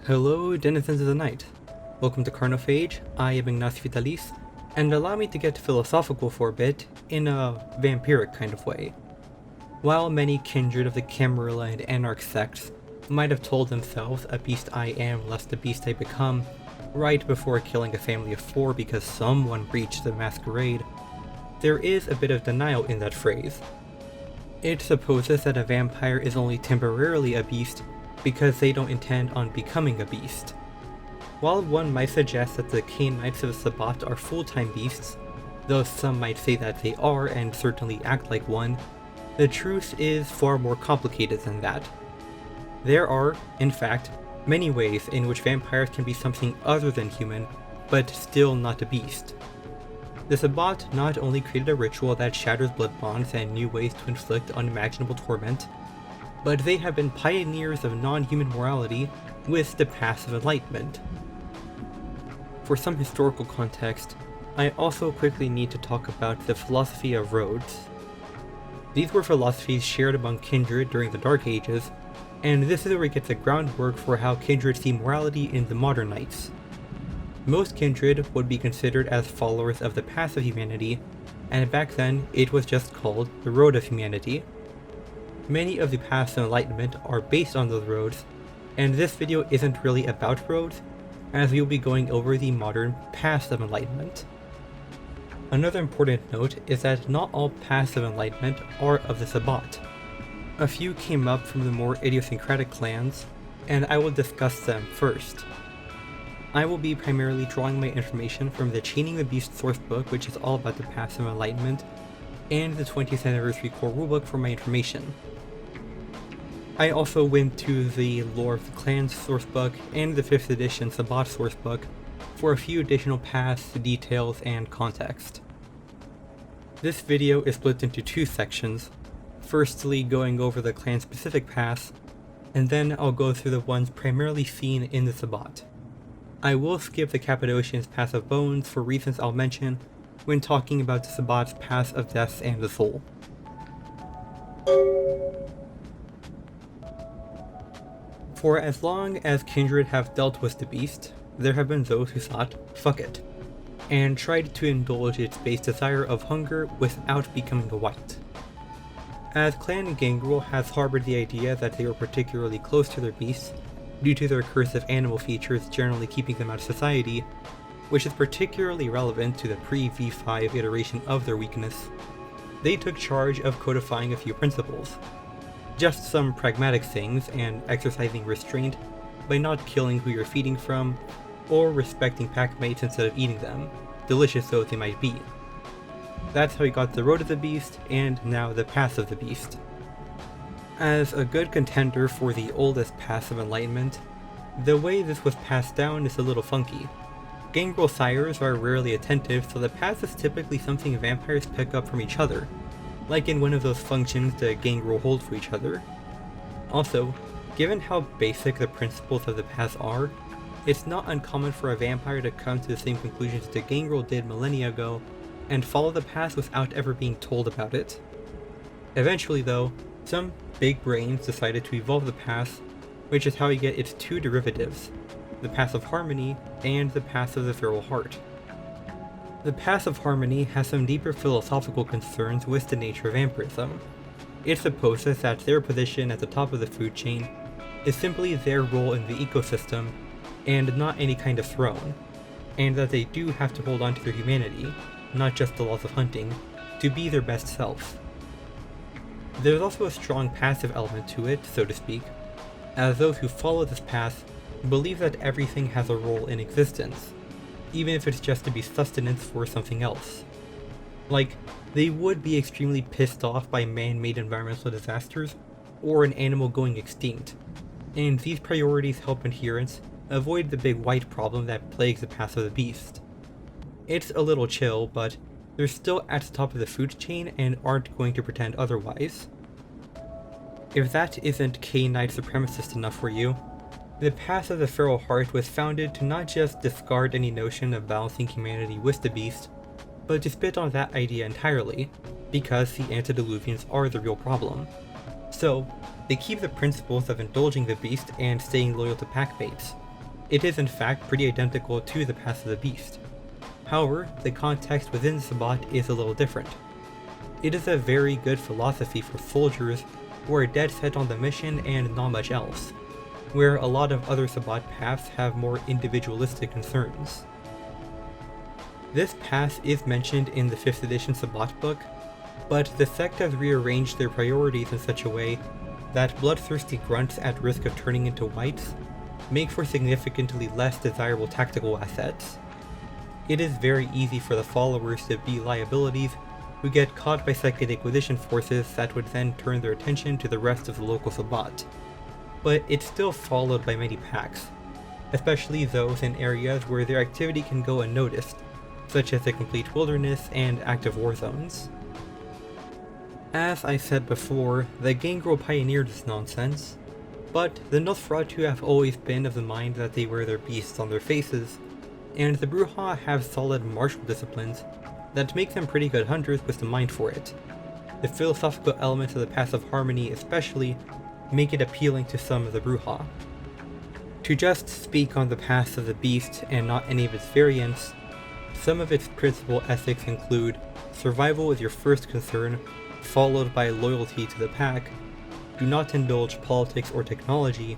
Hello, denizens of the night. Welcome to Carnophage. I am Ignacio Vitalis, and allow me to get philosophical for a bit in a vampiric kind of way. While many kindred of the Camarilla and Anarch sects might have told themselves, "A beast I am, lest the beast I become," right before killing a family of 4 because someone breached the Masquerade, there is a bit of denial in that phrase. It supposes that a vampire is only temporarily a beast because they don't intend on becoming a beast. While one might suggest that the Caine Knights of the Sabbat are full-time beasts, though some might say that they are and certainly act like one, the truth is far more complicated than that. There are, in fact, many ways in which vampires can be something other than human, but still not a beast. The Sabbat not only created a ritual that shatters blood bonds and new ways to inflict unimaginable torment, but they have been pioneers of non-human morality with the path of Enlightenment. For some historical context, I also quickly need to talk about the philosophy of roads. These were philosophies shared among kindred during the Dark Ages, and this is where we get the groundwork for how kindred see morality in the modern knights. Most kindred would be considered as followers of the path of humanity, and back then it was just called the road of humanity. Many of the paths of Enlightenment are based on those roads, and this video isn't really about roads, as we will be going over the modern paths of Enlightenment. Another important note is that not all paths of Enlightenment are of the Sabbat. A few came up from the more idiosyncratic clans, and I will discuss them first. I will be primarily drawing my information from the Chaining the Beast sourcebook, which is all about the paths of Enlightenment, and the 20th Anniversary Core Rulebook for my information. I also went to the Lore of the Clans sourcebook and the 5th edition Sabbat sourcebook for a few additional paths, details, and context. This video is split into 2 sections, firstly going over the clan-specific paths, and then I'll go through the ones primarily seen in the Sabbat. I will skip the Cappadocian's Path of Bones for reasons I'll mention when talking about the Sabbat's Paths of Death and the Soul. For as long as kindred have dealt with the beast, there have been those who thought, fuck it, and tried to indulge its base desire of hunger without becoming a wight. As Clan Gangrel has harbored the idea that they were particularly close to their beasts, due to their cursive animal features generally keeping them out of society, which is particularly relevant to the pre-V5 iteration of their weakness, they took charge of codifying a few principles. Just some pragmatic things, and exercising restraint by not killing who you're feeding from, or respecting packmates instead of eating them, delicious though they might be. That's how we got the Road of the Beast, and now the Path of the Beast. As a good contender for the oldest Path of Enlightenment, the way this was passed down is a little funky. Gangrel sires are rarely attentive, so the path is typically something vampires pick up from each other, like in one of those functions the Gangrel hold for each other. Also, given how basic the principles of the path are, it's not uncommon for a vampire to come to the same conclusions the Gangrel did millennia ago, and follow the path without ever being told about it. Eventually though, some big brains decided to evolve the path, which is how you get its 2 derivatives, the Path of Harmony and the Path of the Feral Heart. The Path of Harmony has some deeper philosophical concerns with the nature of vampirism. It supposes that their position at the top of the food chain is simply their role in the ecosystem, and not any kind of throne, and that they do have to hold on to their humanity, not just the laws of hunting, to be their best self. There's also a strong passive element to it, so to speak, as those who follow this path believe that everything has a role in existence, even if it's just to be sustenance for something else. Like, they would be extremely pissed off by man-made environmental disasters, or an animal going extinct, and these priorities help adherents avoid the big white problem that plagues the Path of the Beast. It's a little chill, but they're still at the top of the food chain and aren't going to pretend otherwise. If that isn't Caine Knight supremacist enough for you, the Path of the Feral Heart was founded to not just discard any notion of balancing humanity with the beast, but to spit on that idea entirely, because the antediluvians are the real problem. So, they keep the principles of indulging the beast and staying loyal to packmates, It is in fact pretty identical to the Path of the Beast. However, the context within the Sabbat is a little different. It is a very good philosophy for soldiers who are dead set on the mission and not much else, where a lot of other Sabbat paths have more individualistic concerns. This path is mentioned in the 5th edition Sabbat book, but the sect has rearranged their priorities in such a way that bloodthirsty grunts at risk of turning into wights make for significantly less desirable tactical assets. It is very easy for the followers to be liabilities who get caught by Second Inquisition forces that would then turn their attention to the rest of the local Sabbat, but it's still followed by many packs, especially those in areas where their activity can go unnoticed, such as the complete wilderness and active war zones. As I said before, the Gangrel pioneered this nonsense, but the Nosferatu have always been of the mind that they wear their beasts on their faces, and the Brujah have solid martial disciplines that make them pretty good hunters with the mind for it. The philosophical elements of the Path of Harmony especially make it appealing to some of the Brujah. To just speak on the Path of the Beast and not any of its variants, some of its principal ethics include survival is your first concern, followed by loyalty to the pack, do not indulge politics or technology,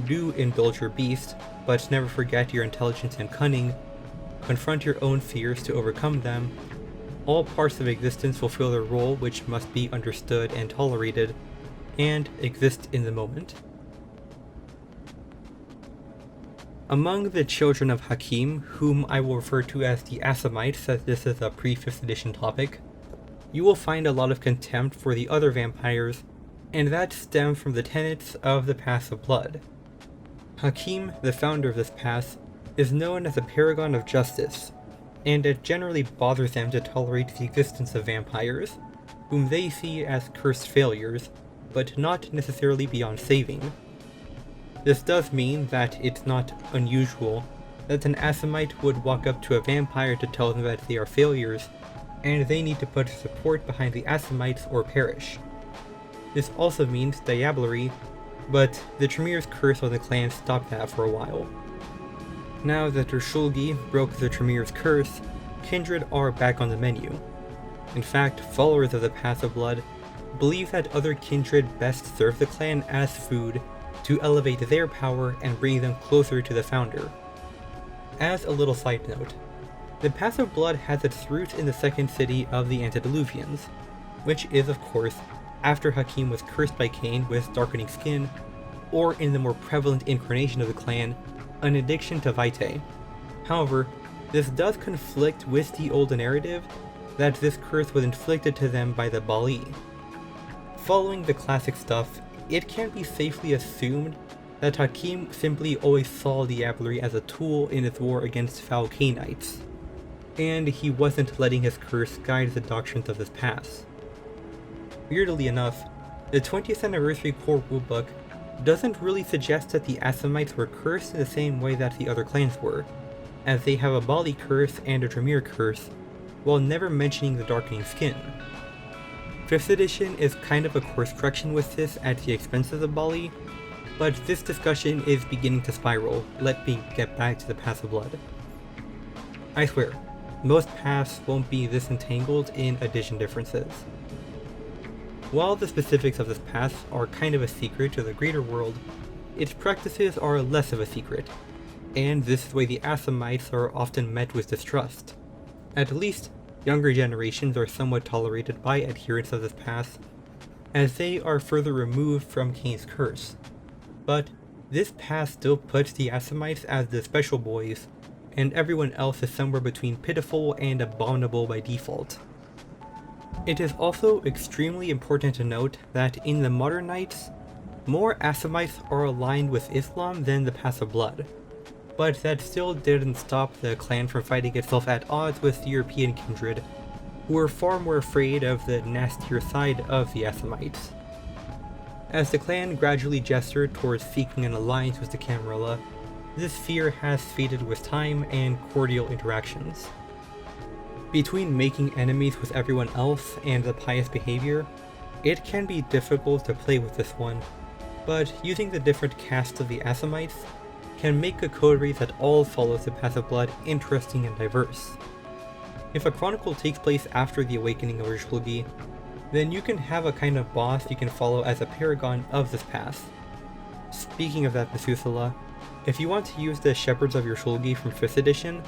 do indulge your beast, but never forget your intelligence and cunning, confront your own fears to overcome them, all parts of existence fulfill their role which must be understood and tolerated, and exist in the moment. Among the children of Hakim, whom I will refer to as the Assamites as this is a pre-5th edition topic, you will find a lot of contempt for the other vampires, and that stems from the tenets of the Path of Blood. Hakim, the founder of this path, is known as a paragon of justice, and it generally bothers them to tolerate the existence of vampires, whom they see as cursed failures, but not necessarily beyond saving. This does mean that it's not unusual that an Assamite would walk up to a vampire to tell them that they are failures, and they need to put support behind the Assamites or perish. This also means diablerie, but the Tremir's curse on the clan stopped that for a while. Now that Urshulgi broke the Tremir's curse, kindred are back on the menu. In fact, followers of the Path of Blood believe that other kindred best serve the clan as food to elevate their power and bring them closer to the founder. As a little side note, the Path of Blood has its roots in the second city of the Antediluvians, which is of course after Hakim was cursed by Caine with darkening skin, or in the more prevalent incarnation of the clan, an addiction to vitae. However, this does conflict with the old narrative that this curse was inflicted to them by the Bali. Following the classic stuff, it can be safely assumed that Hakim simply always saw diablerie as a tool in his war against foul Cainites, and he wasn't letting his curse guide the doctrines of his path. Weirdly enough, the 20th anniversary core rulebook doesn't really suggest that the Assamites were cursed in the same way that the other clans were, as they have a Bali curse and a Tremere curse, while never mentioning the darkening skin. 5th edition is kind of a course correction with this at the expense of the Bali, but this discussion is beginning to spiral. Let me get back to the Path of Blood. I swear, most paths won't be this entangled in edition differences. While the specifics of this path are kind of a secret to the greater world, its practices are less of a secret, and this is why the Assamites are often met with distrust. At least, younger generations are somewhat tolerated by adherents of this path, as they are further removed from Caine's curse. But this path still puts the Assamites as the special boys, and everyone else is somewhere between pitiful and abominable by default. It is also extremely important to note that in the modern Knights, more Assamites are aligned with Islam than the Path of Blood, but that still didn't stop the clan from fighting itself at odds with the European kindred, who were far more afraid of the nastier side of the Assamites. As the clan gradually gestured towards seeking an alliance with the Camarilla, this fear has faded with time and cordial interactions. Between making enemies with everyone else and the pious behavior, it can be difficult to play with this one, but using the different castes of the Assamites, can make a coterie that all follows the path of blood interesting and diverse. If a chronicle takes place after the awakening of your Shulgi, then you can have a kind of boss you can follow as a paragon of this path. Speaking of that, Methuselah, if you want to use the Shepherds of your Shulgi from 5th edition,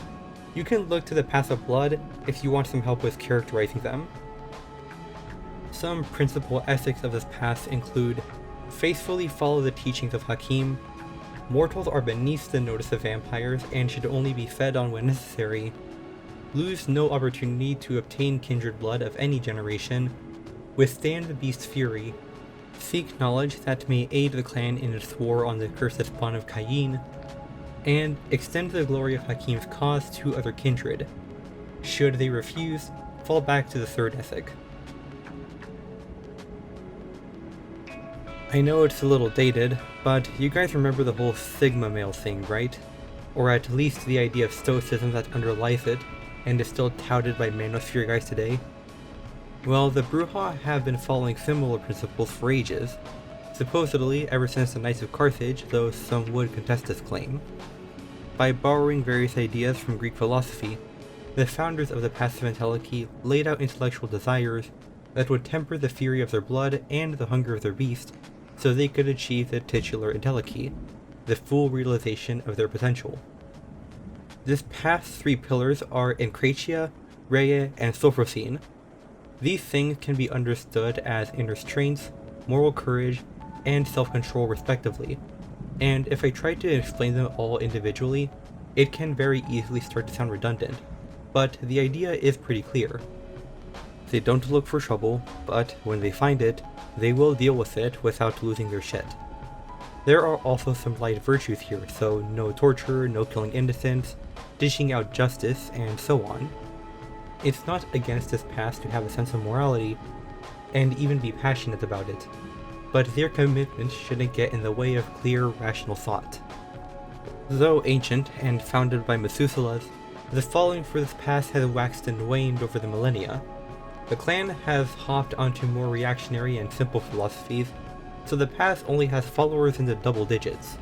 you can look to the Path of Blood if you want some help with characterizing them. Some principal ethics of this path include faithfully follow the teachings of Hakim, mortals are beneath the notice of vampires and should only be fed on when necessary, lose no opportunity to obtain kindred blood of any generation, withstand the beast's fury, seek knowledge that may aid the clan in its war on the cursed spawn of Caine, and extend the glory of Hakim's cause to other kindred. Should they refuse, fall back to the 3rd ethic. I know it's a little dated, but you guys remember the whole Sigma male thing, right? Or at least the idea of stoicism that underlies it, and is still touted by manosphere guys today? Well, the Brujah have been following similar principles for ages, supposedly ever since the Knights of Carthage, though some would contest this claim. By borrowing various ideas from Greek philosophy, the founders of the passive Entelechy laid out intellectual desires that would temper the fury of their blood and the hunger of their beast, so they could achieve the titular Entelechy, the full realization of their potential. This path's 3 pillars are Encratia, Rhea, and Sophrosyne. These things can be understood as inner strength, moral courage, and self-control respectively, and if I try to explain them all individually, it can very easily start to sound redundant, but the idea is pretty clear. They don't look for trouble, but when they find it, they will deal with it without losing their shit. There are also some light virtues here, so no torture, no killing innocents, dishing out justice, and so on. It's not against this path to have a sense of morality, and even be passionate about it, but their commitment shouldn't get in the way of clear, rational thought. Though ancient and founded by Methuselahs, the following for this path has waxed and waned over the millennia. The clan has hopped onto more reactionary and simple philosophies, so the path only has followers in the double digits.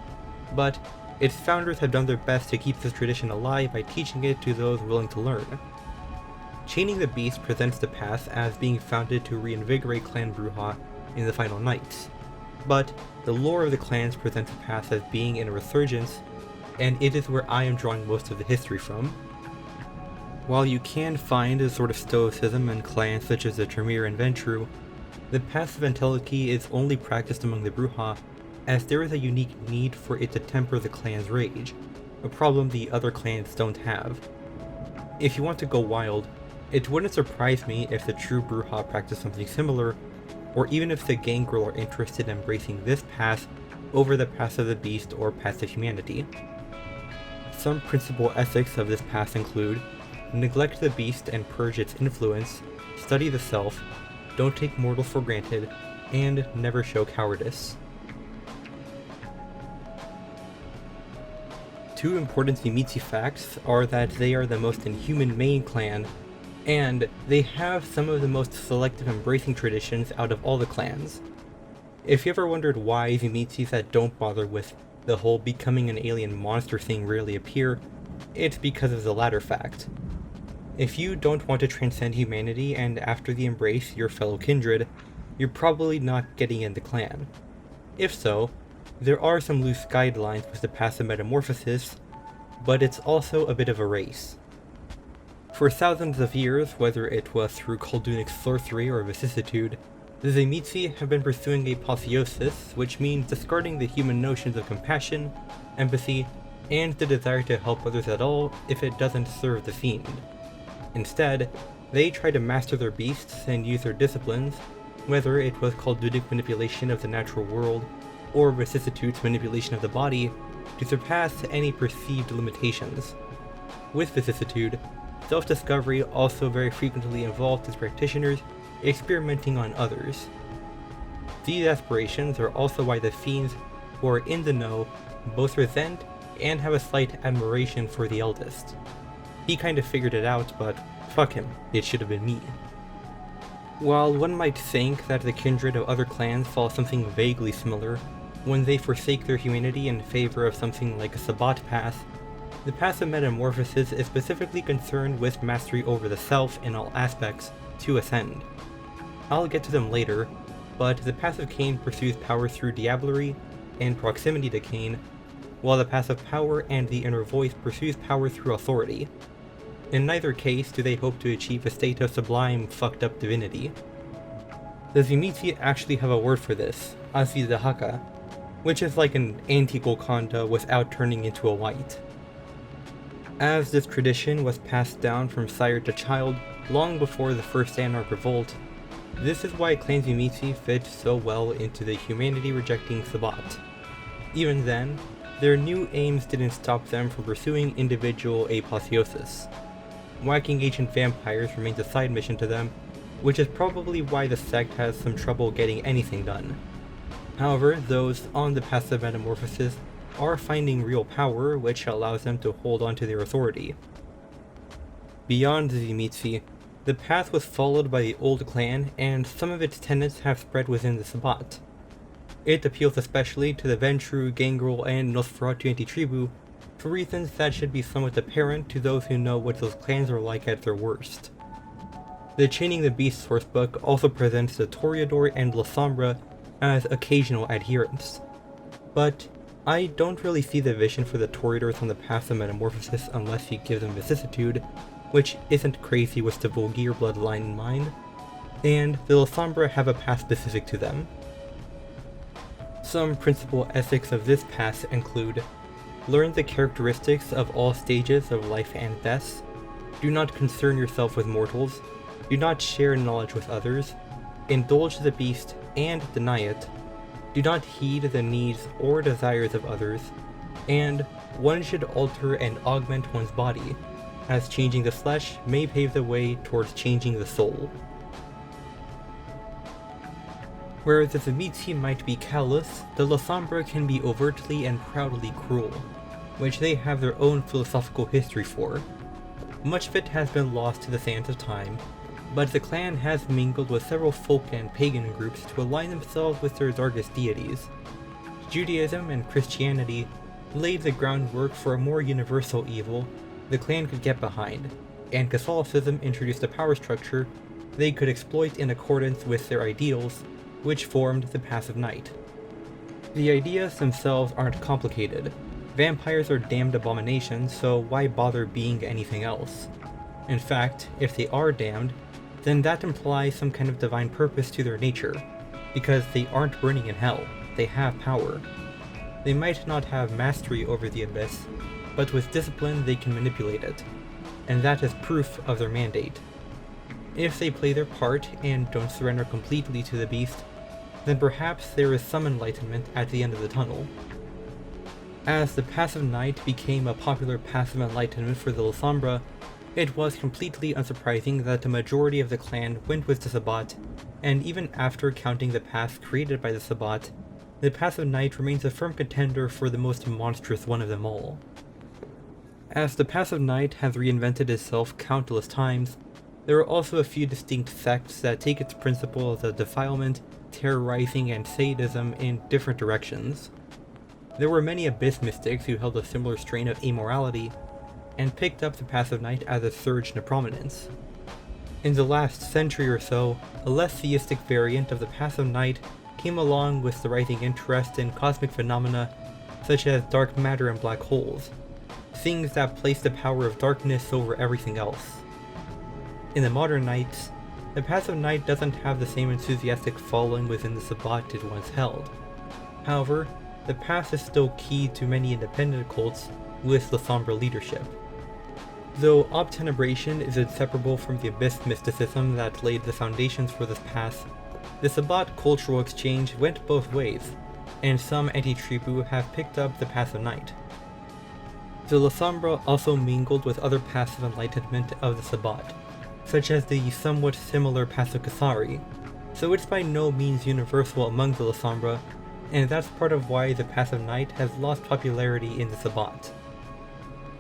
But its founders have done their best to keep this tradition alive by teaching it to those willing to learn. Chaining the Beast presents the path as being founded to reinvigorate Clan Brujah in the Final Nights, but the lore of the clans presents the path as being in a resurgence, and it is where I am drawing most of the history from. While you can find a sort of stoicism in clans such as the Tremere and Ventru, the path of Entelechy is only practiced among the Brujah, as there is a unique need for it to temper the clan's rage, a problem the other clans don't have. If you want to go wild, it wouldn't surprise me if the true Brujah practiced something similar, or even if the gangrel are interested in embracing this path over the path of the beast or path of humanity. Some principal ethics of this path include neglect the beast and purge its influence, study the self, don't take mortals for granted, and never show cowardice. 2 important Tzimisce facts are that they are the most inhuman main clan, and they have some of the most selective embracing traditions out of all the clans. If you ever wondered why Tzimisces that don't bother with the whole becoming an alien monster thing rarely appear, it's because of the latter fact. If you don't want to transcend humanity and after the embrace your fellow kindred, you're probably not getting in the clan. If so, there are some loose guidelines with the path of Metamorphosis, but it's also a bit of a race. For thousands of years, whether it was through Khaldunic sorcery or vicissitude, the Tzimisce have been pursuing apotheosis, which means discarding the human notions of compassion, empathy, and the desire to help others at all if it doesn't serve the fiend. Instead, they try to master their beasts and use their disciplines, whether it was Khaldunic manipulation of the natural world or vicissitude's manipulation of the body, to surpass any perceived limitations. With vicissitude, self-discovery also very frequently involved its practitioners experimenting on others. These aspirations are also why the fiends who are in the know both resent and have a slight admiration for the eldest. He kind of figured it out, but fuck him, it should have been me. While one might think that the kindred of other clans follow something vaguely similar, when they forsake their humanity in favor of something like a Sabbat path, the path of Metamorphosis is specifically concerned with mastery over the self in all aspects to ascend. I'll get to them later, but the path of Caine pursues power through diablerie and proximity to Caine, while the path of power and the inner voice pursues power through authority. In neither case do they hope to achieve a state of sublime fucked up divinity. The Tzimisce actually have a word for this, Azidahaka, which is like an anti-Golconda without turning into a white. As this tradition was passed down from sire to child long before the first Anarch revolt, this is why Clan Tzimisce fit so well into the humanity-rejecting Sabbat. Even then, their new aims didn't stop them from pursuing individual apotheosis. Whacking ancient vampires remains a side mission to them, which is probably why the sect has some trouble getting anything done. However, those on the path of Metamorphosis are finding real power, which allows them to hold on to their authority. Beyond the Tzimisce, the path was followed by the old clan, and some of its tenets have spread within the Sabbat. It appeals especially to the Ventru, Gangrel, and Nosferatu anti-tribu, for reasons that should be somewhat apparent to those who know what those clans are like at their worst. The Chaining the Beast sourcebook also presents the Toreador and La Sombra as occasional adherents, but I don't really see the vision for the Toreadors on the path of Metamorphosis unless you give them vicissitude, which isn't crazy with the Volgir bloodline in mind, and the La Sombra have a path specific to them. Some principal ethics of this path include: learn the characteristics of all stages of life and death, do not concern yourself with mortals, do not share knowledge with others, indulge the beast and deny it, do not heed the needs or desires of others, and one should alter and augment one's body, as changing the flesh may pave the way towards changing the soul. Whereas the Tzimisce might be callous, the La Sombra can be overtly and proudly cruel, which they have their own philosophical history for. Much of it has been lost to the sands of time, but the clan has mingled with several folk and pagan groups to align themselves with their darkest deities. Judaism and Christianity laid the groundwork for a more universal evil the clan could get behind, and Catholicism introduced a power structure they could exploit in accordance with their ideals, which formed the Path of Night. The ideas themselves aren't complicated. Vampires are damned abominations, so why bother being anything else? In fact, if they are damned, then that implies some kind of divine purpose to their nature, because they aren't burning in hell, they have power. They might not have mastery over the abyss, but with discipline they can manipulate it, and that is proof of their mandate. If they play their part and don't surrender completely to the beast, then perhaps there is some enlightenment at the end of the tunnel. As the Path of Night became a popular path of enlightenment for the La Sombra, it was completely unsurprising that the majority of the clan went with the Sabbat, and even after counting the path created by the Sabbat, the Path of Night remains a firm contender for the most monstrous one of them all. As the Path of Night has reinvented itself countless times, there are also a few distinct sects that take its principles of defilement, terrorizing, and sadism in different directions. There were many Abyss mystics who held a similar strain of amorality, and picked up the Path of Night as a surge into prominence. In the last century or so, a less theistic variant of the Path of Night came along with the rising interest in cosmic phenomena such as dark matter and black holes, things that place the power of darkness over everything else. In the modern Knights, the Path of Night doesn't have the same enthusiastic following within the Sabbat it once held. However, the path is still key to many independent cults with La Sombra leadership. Though obtenebration is inseparable from the Abyss mysticism that laid the foundations for this path, the Sabbat cultural exchange went both ways, and some anti-tribu have picked up the Path of Night. The La Sombra also mingled with other paths of enlightenment of the Sabbat, such as the somewhat similar Path of Cathari, so it's by no means universal among the La Sombra, and that's part of why the Path of Night has lost popularity in the Sabbat.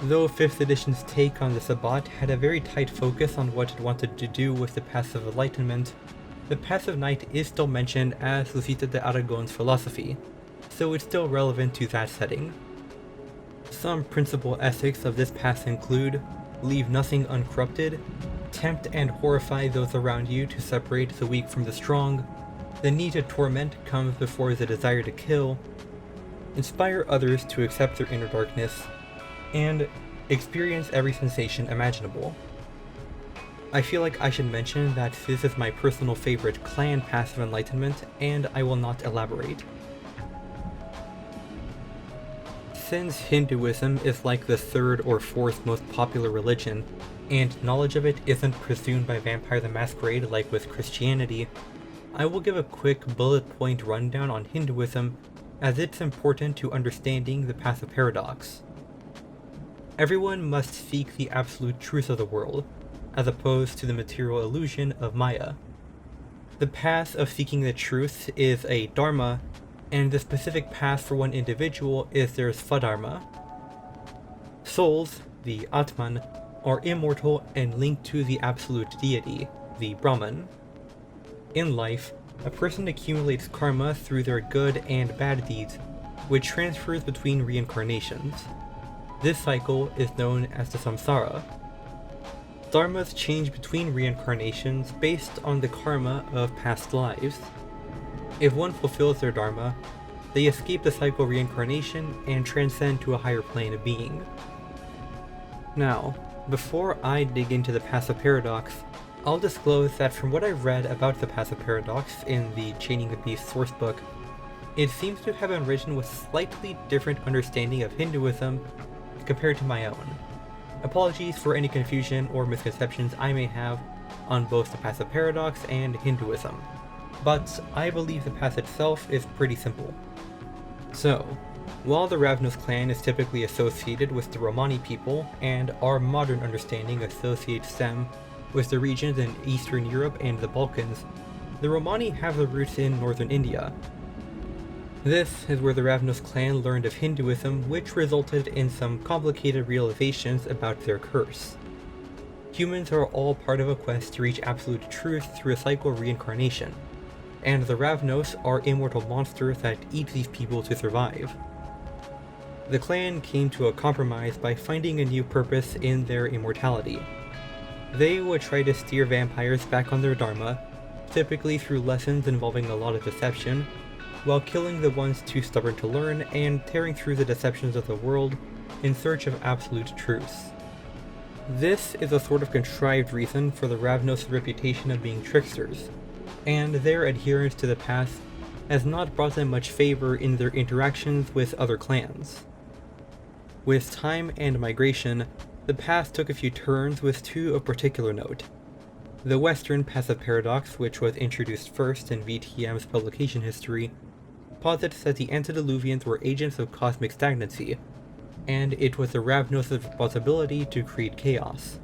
Though 5th edition's take on the Sabbat had a very tight focus on what it wanted to do with the Path of Enlightenment, the Path of Night is still mentioned as Lucita de Aragon's philosophy, so it's still relevant to that setting. Some principal ethics of this path include: leave nothing uncorrupted, tempt and horrify those around you to separate the weak from the strong, the need to torment comes before the desire to kill, inspire others to accept their inner darkness, and experience every sensation imaginable. I feel like I should mention that this is my personal favorite clan path of enlightenment, and I will not elaborate. Since Hinduism is like the third or fourth most popular religion, and knowledge of it isn't presumed by Vampire the Masquerade like with Christianity, I will give a quick bullet point rundown on Hinduism, as it's important to understanding the path of paradox. Everyone must seek the absolute truth of the world, as opposed to the material illusion of Maya. The path of seeking the truth is a dharma, and the specific path for one individual is their svadharma. Souls, the Atman, are immortal and linked to the absolute deity, the Brahman. In life, a person accumulates karma through their good and bad deeds, which transfers between reincarnations. This cycle is known as the samsara. Dharmas change between reincarnations based on the karma of past lives. If one fulfills their dharma, they escape the cycle of reincarnation and transcend to a higher plane of being. Now, before I dig into the path of paradox, I'll disclose that from what I've read about the path of paradox in the Chaining the Beast sourcebook, it seems to have been written with slightly different understanding of Hinduism compared to my own. Apologies for any confusion or misconceptions I may have on both the path of paradox and Hinduism, but I believe the path itself is pretty simple. So, while the Ravnos clan is typically associated with the Romani people, and our modern understanding associates them with the regions in Eastern Europe and the Balkans, the Romani have their roots in northern India. This is where the Ravnos clan learned of Hinduism, which resulted in some complicated realizations about their curse. Humans are all part of a quest to reach absolute truth through a cycle of reincarnation, and the Ravnos are immortal monsters that eat these people to survive. The clan came to a compromise by finding a new purpose in their immortality. They would try to steer vampires back on their dharma, typically through lessons involving a lot of deception, while killing the ones too stubborn to learn and tearing through the deceptions of the world in search of absolute truth. This is a sort of contrived reason for the Ravnos' reputation of being tricksters, and their adherence to the path has not brought them much favor in their interactions with other clans. With time and migration, the path took a few turns with two of particular note. The Western Path of Paradox, which was introduced first in VTM's publication history, posits that the antediluvians were agents of cosmic stagnancy, and it was the Ravnos' responsibility to create chaos.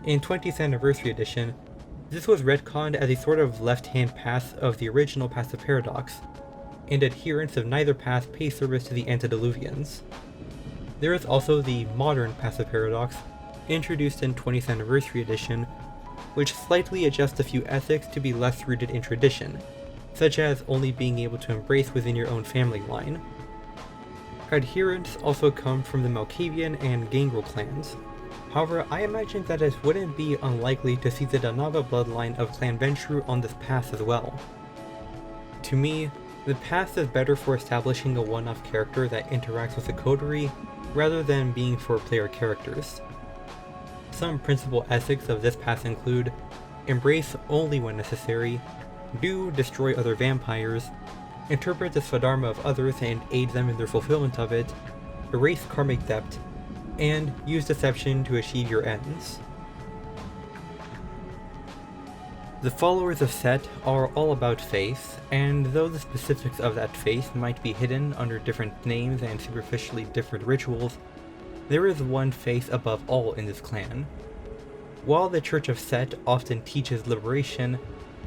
In 20th Anniversary Edition, this was retconned as a sort of left-hand path of the original Path of Paradox, and adherents of neither path pay service to the antediluvians. There is also the modern Path of Paradox, introduced in 20th Anniversary Edition, which slightly adjusts a few ethics to be less rooted in tradition, such as only being able to embrace within your own family line. Adherents also come from the Malkavian and Gangrel clans. However, I imagine that it wouldn't be unlikely to see the Danava bloodline of Clan Ventrue on this path as well. To me, the path is better for establishing a one-off character that interacts with the coterie, rather than being for player characters. Some principal ethics of this path include: embrace only when necessary, do destroy other vampires, interpret the svadharma of others and aid them in their fulfillment of it, erase karmic debt, and use deception to achieve your ends. The followers of Set are all about faith, and though the specifics of that faith might be hidden under different names and superficially different rituals, there is one faith above all in this clan. While the Church of Set often teaches liberation,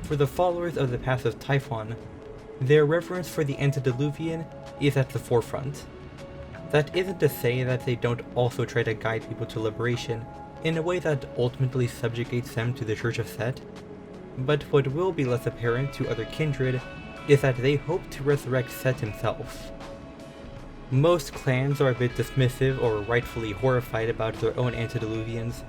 for the followers of the path of Typhon, their reverence for the antediluvian is at the forefront. That isn't to say that they don't also try to guide people to liberation in a way that ultimately subjugates them to the Church of Set, but what will be less apparent to other kindred is that they hope to resurrect Set himself. Most clans are a bit dismissive or rightfully horrified about their own antediluvians,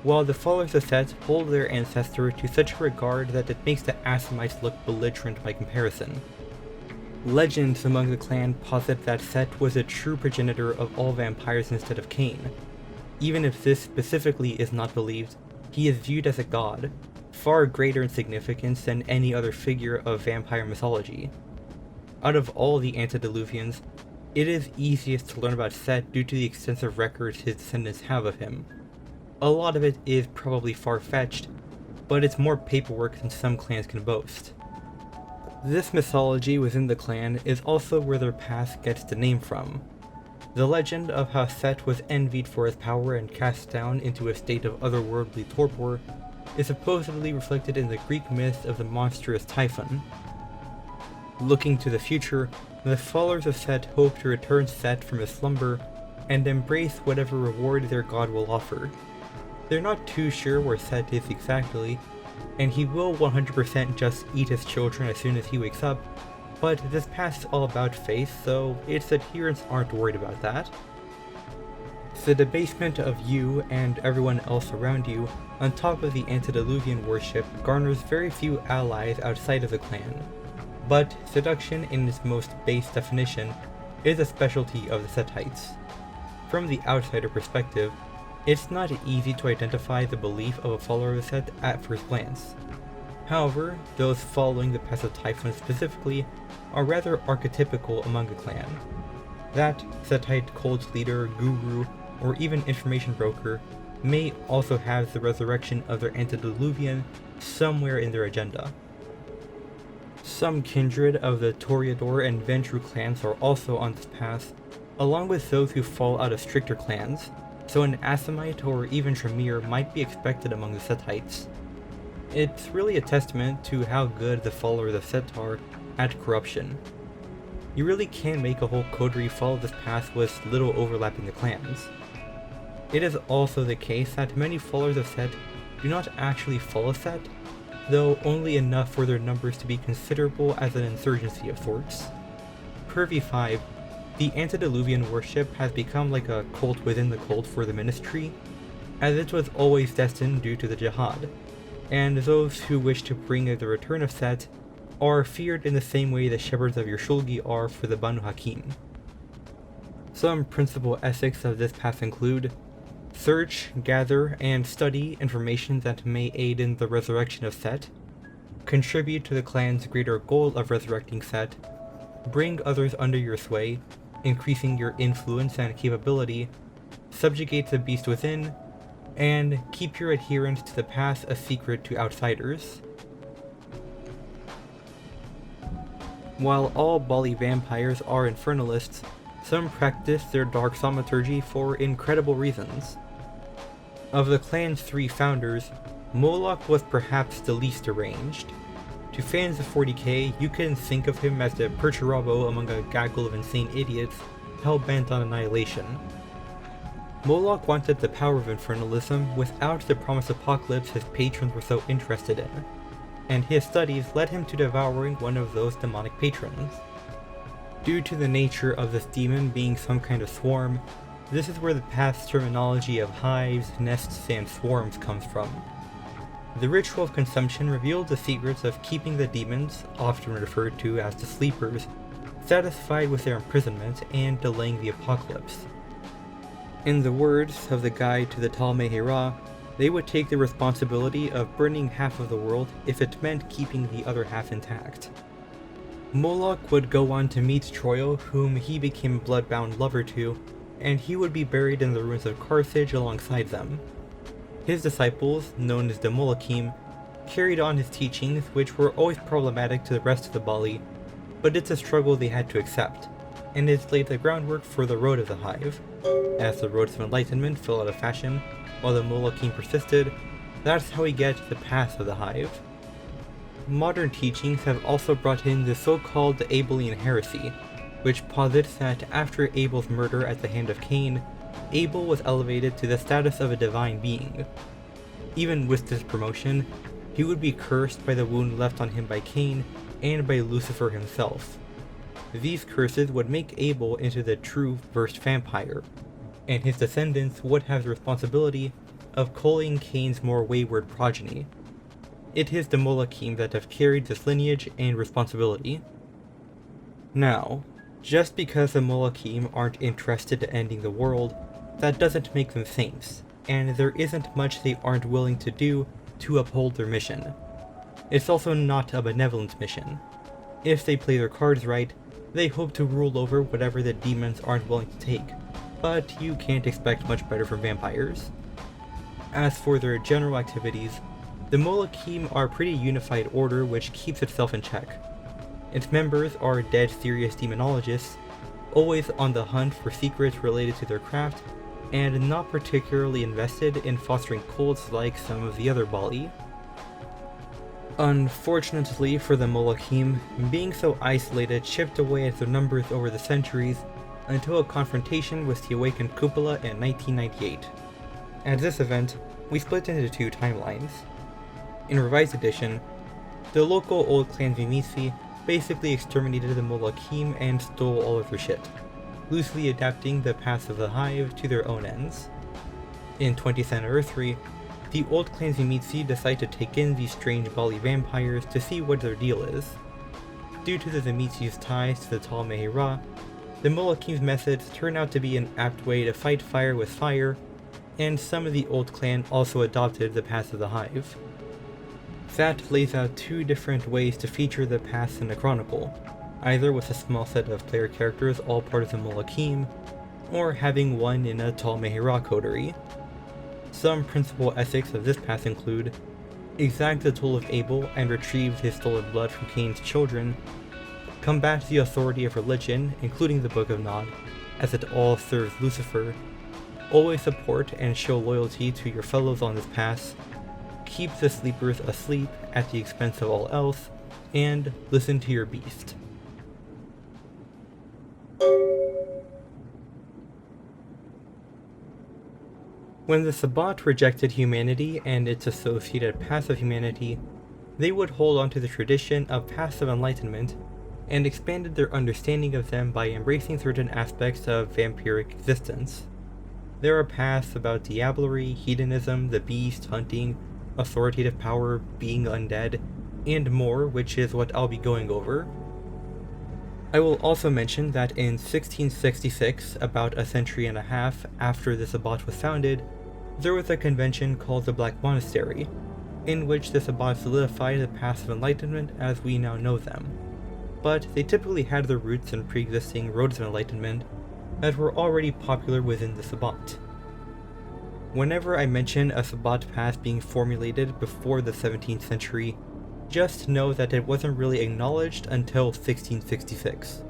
while the followers of Set hold their ancestor to such a regard that it makes the Assamites look belligerent by comparison. Legends among the clan posit that Set was a true progenitor of all vampires instead of Caine. Even if this specifically is not believed, he is viewed as a god, far greater in significance than any other figure of vampire mythology. Out of all the antediluvians, it is easiest to learn about Set due to the extensive records his descendants have of him. A lot of it is probably far-fetched, but it's more paperwork than some clans can boast. This mythology within the clan is also where their past gets the name from. The legend of how Set was envied for his power and cast down into a state of otherworldly torpor is supposedly reflected in the Greek myth of the monstrous Typhon. Looking to the future, the followers of Set hope to return Set from his slumber and embrace whatever reward their god will offer. They're not too sure where Set is exactly, and he will 100% just eat his children as soon as he wakes up, but this past is all about faith, so its adherents aren't worried about that. The debasement of you and everyone else around you, on top of the antediluvian worship, garners very few allies outside of the clan, but seduction in its most base definition is a specialty of the Setites. From the outsider perspective, it's not easy to identify the belief of a follower of Set at first glance. However, those following the path of Typhon specifically are rather archetypical among the clan. That Setite cult leader, guru, or even information broker may also have the resurrection of their antediluvian somewhere in their agenda. Some kindred of the Toreador and Ventru clans are also on this path, along with those who fall out of stricter clans, so an Assamite or even Tremere might be expected among the Setites. It's really a testament to how good the followers of Set are at corruption. You really can make a whole coterie follow this path with little overlap in the clans. It is also the case that many followers of Set do not actually follow Set, though only enough for their numbers to be considerable as an insurgency of sorts. Per V5, the antediluvian worship has become like a cult within the cult for the ministry, as it was always destined due to the jihad, and those who wish to bring the return of Set are feared in the same way the shepherds of your Shulgi are for the Banu Hakim. Some principal ethics of this path include: search, gather, and study information that may aid in the resurrection of Set, contribute to the clan's greater goal of resurrecting Set, bring others under your sway, increasing your influence and capability, subjugate the beast within, and keep your adherence to the path a secret to outsiders. While all Bali vampires are infernalists, some practice their dark thaumaturgy for incredible reasons. Of the clan's 3 founders, Moloch was perhaps the least deranged. To fans of 40k, you can think of him as the Perturabo among a gaggle of insane idiots hell-bent on annihilation. Moloch wanted the power of infernalism without the promised apocalypse his patrons were so interested in, and his studies led him to devouring one of those demonic patrons. Due to the nature of this demon being some kind of swarm, this is where the past terminology of hives, nests, and swarms comes from. The ritual of consumption revealed the secrets of keeping the demons, often referred to as the sleepers, satisfied with their imprisonment and delaying the apocalypse. In the words of the guide to the Tal Mehera, they would take the responsibility of burning half of the world if it meant keeping the other half intact. Moloch would go on to meet Troil, whom he became a blood-bound lover to, and he would be buried in the ruins of Carthage alongside them. His disciples, known as the Molochim, carried on his teachings, which were always problematic to the rest of the Bali, but it's a struggle they had to accept, and it laid the groundwork for the Road of the Hive. As the roads of Enlightenment fell out of fashion, while the Molochim persisted, that's how we get the path of the Hive. Modern teachings have also brought in the so-called Abelian heresy, which posits that after Abel's murder at the hand of Caine, Abel was elevated to the status of a divine being. Even with this promotion, he would be cursed by the wound left on him by Caine, and by Lucifer himself. These curses would make Abel into the true first vampire, and his descendants would have the responsibility of culling Caine's more wayward progeny. It is the Molachim that have carried this lineage and responsibility. Now, just because the Molachim aren't interested in ending the world, that doesn't make them saints, and there isn't much they aren't willing to do to uphold their mission. It's also not a benevolent mission. If they play their cards right, they hope to rule over whatever the demons aren't willing to take, but you can't expect much better from vampires. As for their general activities, the Molachim are a pretty unified order which keeps itself in check. Its members are dead serious demonologists, always on the hunt for secrets related to their craft, and not particularly invested in fostering cults like some of the other Bali. Unfortunately for the Molachim, being so isolated chipped away at their numbers over the centuries until a confrontation with the Awakened Cupola in 1998. At this event, we split into two timelines. In Revised Edition, the local old clan Vimisi basically exterminated the Molachim and stole all of their shit, loosely adapting the paths of the hive to their own ends. In 20th Anniversary, the old clan Vimisi decide to take in these strange Bali vampires to see what their deal is. Due to the Vimisi's ties to the Tal Mehera, the Molachim's methods turn out to be an apt way to fight fire with fire, and some of the old clan also adopted the paths of the hive. That lays out two different ways to feature the past in a chronicle, either with a small set of player characters all part of the Molachim, or having one in a Tal Mehera coterie. Some principal ethics of this path include exact the toll of Abel and retrieve his stolen blood from Caine's children, combat the authority of religion, including the Book of Nod, as it all serves Lucifer, always support and show loyalty to your fellows on this path, keep the sleepers asleep at the expense of all else, and listen to your beast. When the Sabbat rejected humanity and its associated paths of humanity, they would hold on to the tradition of paths of enlightenment and expanded their understanding of them by embracing certain aspects of vampiric existence. There are paths about diablerie, hedonism, the beast, hunting, authoritative power, being undead, and more, which is what I'll be going over. I will also mention that in 1666, about a century and a half after the Sabbat was founded, there was a convention called the Black Monastery, in which the Sabbat solidified the paths of enlightenment as we now know them. But they typically had their roots in pre-existing roads of enlightenment that were already popular within the Sabbat. Whenever I mention a Sabbat path being formulated before the 17th century, just know that it wasn't really acknowledged until 1666.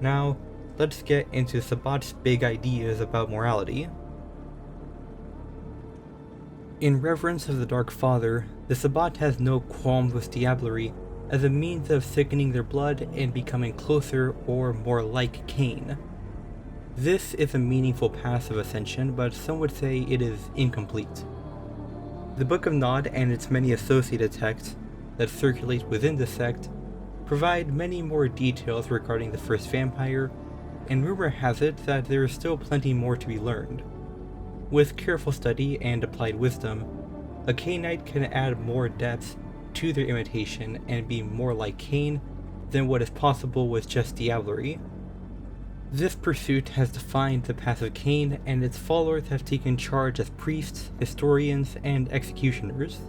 Now, let's get into Sabbat's big ideas about morality. In reverence of the Dark Father, the Sabbat has no qualms with diablerie as a means of thickening their blood and becoming closer or more like Caine. This is a meaningful path of ascension, but some would say it is incomplete. The Book of Nod and its many associated texts that circulate within the sect provide many more details regarding the first vampire, and rumor has it that there is still plenty more to be learned. With careful study and applied wisdom, a Cainite can add more depth to their imitation and be more like Caine than what is possible with just diablerie. This pursuit has defined the path of Caine, and its followers have taken charge as priests, historians, and executioners.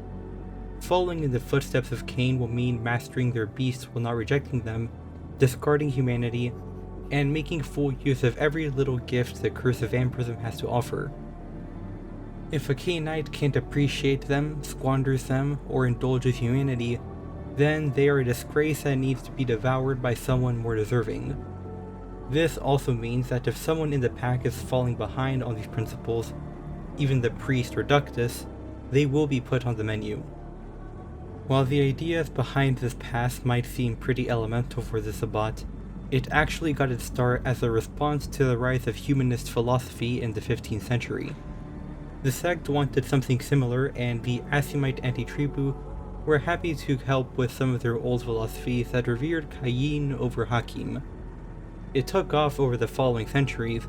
Following in the footsteps of Caine will mean mastering their beasts while not rejecting them, discarding humanity, and making full use of every little gift the curse of vampirism has to offer. If a Cainite can't appreciate them, squanders them, or indulges humanity, then they are a disgrace that needs to be devoured by someone more deserving. This also means that if someone in the pack is falling behind on these principles, even the priest or ductus, they will be put on the menu. While the ideas behind this path might seem pretty elemental for the Sabbat, it actually got its start as a response to the rise of humanist philosophy in the 15th century. The sect wanted something similar, and the Asumite anti-tribu were happy to help with some of their old philosophies that revered Caine over Hakim. It took off over the following centuries.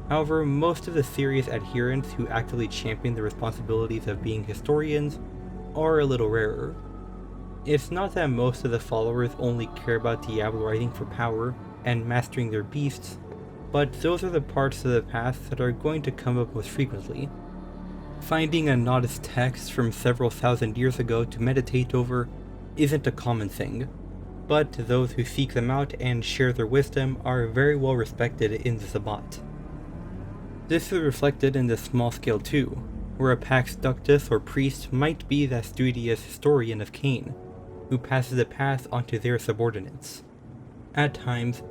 However, most of the series' adherents who actively champion the responsibilities of being historians are a little rarer. It's not that most of the followers only care about diablerizing for power and mastering their beasts, but those are the parts of the path that are going to come up most frequently. Finding a Nodist text from several thousand years ago to meditate over isn't a common thing, but those who seek them out and share their wisdom are very well respected in the Sabbat. This is reflected in the small scale too, where a Pax Ductus or priest might be the studious historian of Caine, who passes the path onto their subordinates. At times,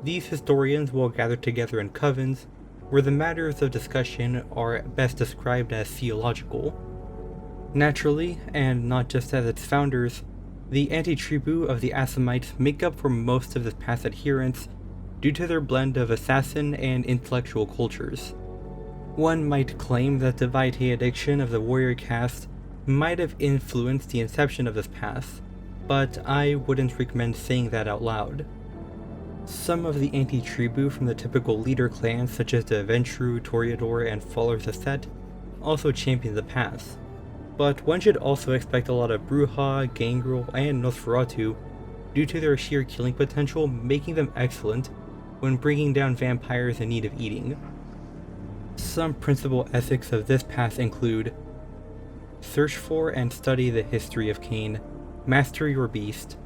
these historians will gather together in covens, where the matters of discussion are best described as theological. Naturally, and not just as its founders, the anti-tribu of the Assamites make up for most of this path's adherents due to their blend of assassin and intellectual cultures. One might claim that the vitae addiction of the warrior caste might have influenced the inception of this path, but I wouldn't recommend saying that out loud. Some of the anti-tribu from the typical leader clans such as the Ventru, Toreador, and followers of Set also champion the path, but one should also expect a lot of Bruja, Gangrel, and Nosferatu due to their sheer killing potential, making them excellent when bringing down vampires in need of eating. Some principal ethics of this path include: search for and study the history of Caine, master your beast,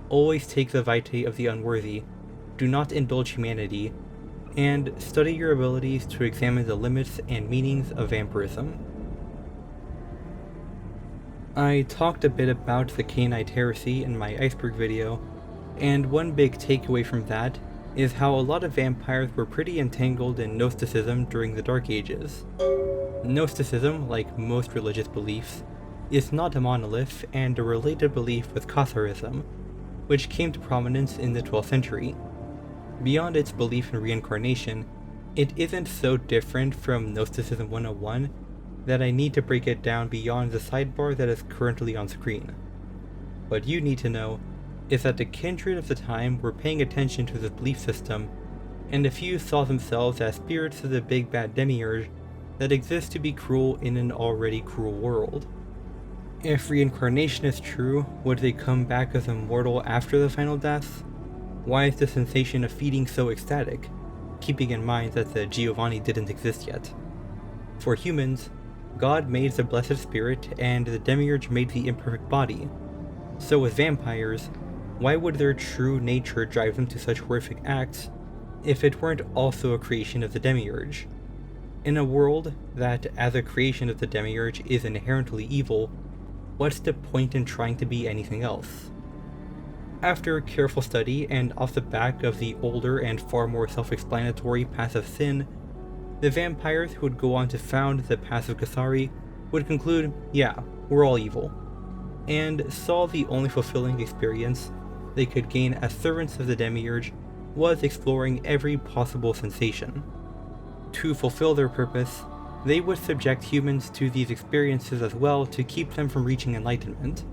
always take the vitae of the unworthy, do not indulge humanity, and study your abilities to examine the limits and meanings of vampirism. I talked a bit about the Cainite heresy in my iceberg video, and one big takeaway from that is how a lot of vampires were pretty entangled in Gnosticism during the Dark Ages. Gnosticism, like most religious beliefs, is not a monolith and a related belief with Catharism, which came to prominence in the 12th century. Beyond its belief in reincarnation, it isn't so different from Gnosticism 101 that I need to break it down beyond the sidebar that is currently on screen. What you need to know is that the kindred of the time were paying attention to this belief system, and a few saw themselves as spirits of the big bad demiurge that exists to be cruel in an already cruel world. If reincarnation is true, would they come back as immortal after the final death? Why is the sensation of feeding so ecstatic, keeping in mind that the Giovanni didn't exist yet? For humans, God made the blessed spirit and the demiurge made the imperfect body. So with vampires, why would their true nature drive them to such horrific acts if it weren't also a creation of the demiurge? In a world that, as a creation of the demiurge, is inherently evil, what's the point in trying to be anything else? After careful study, and off the back of the older and far more self-explanatory path of sin, the vampires who would go on to found the path of Cathari would conclude, yeah, we're all evil, and saw the only fulfilling experience they could gain as servants of the demiurge was exploring every possible sensation. To fulfill their purpose, they would subject humans to these experiences as well to keep them from reaching enlightenment.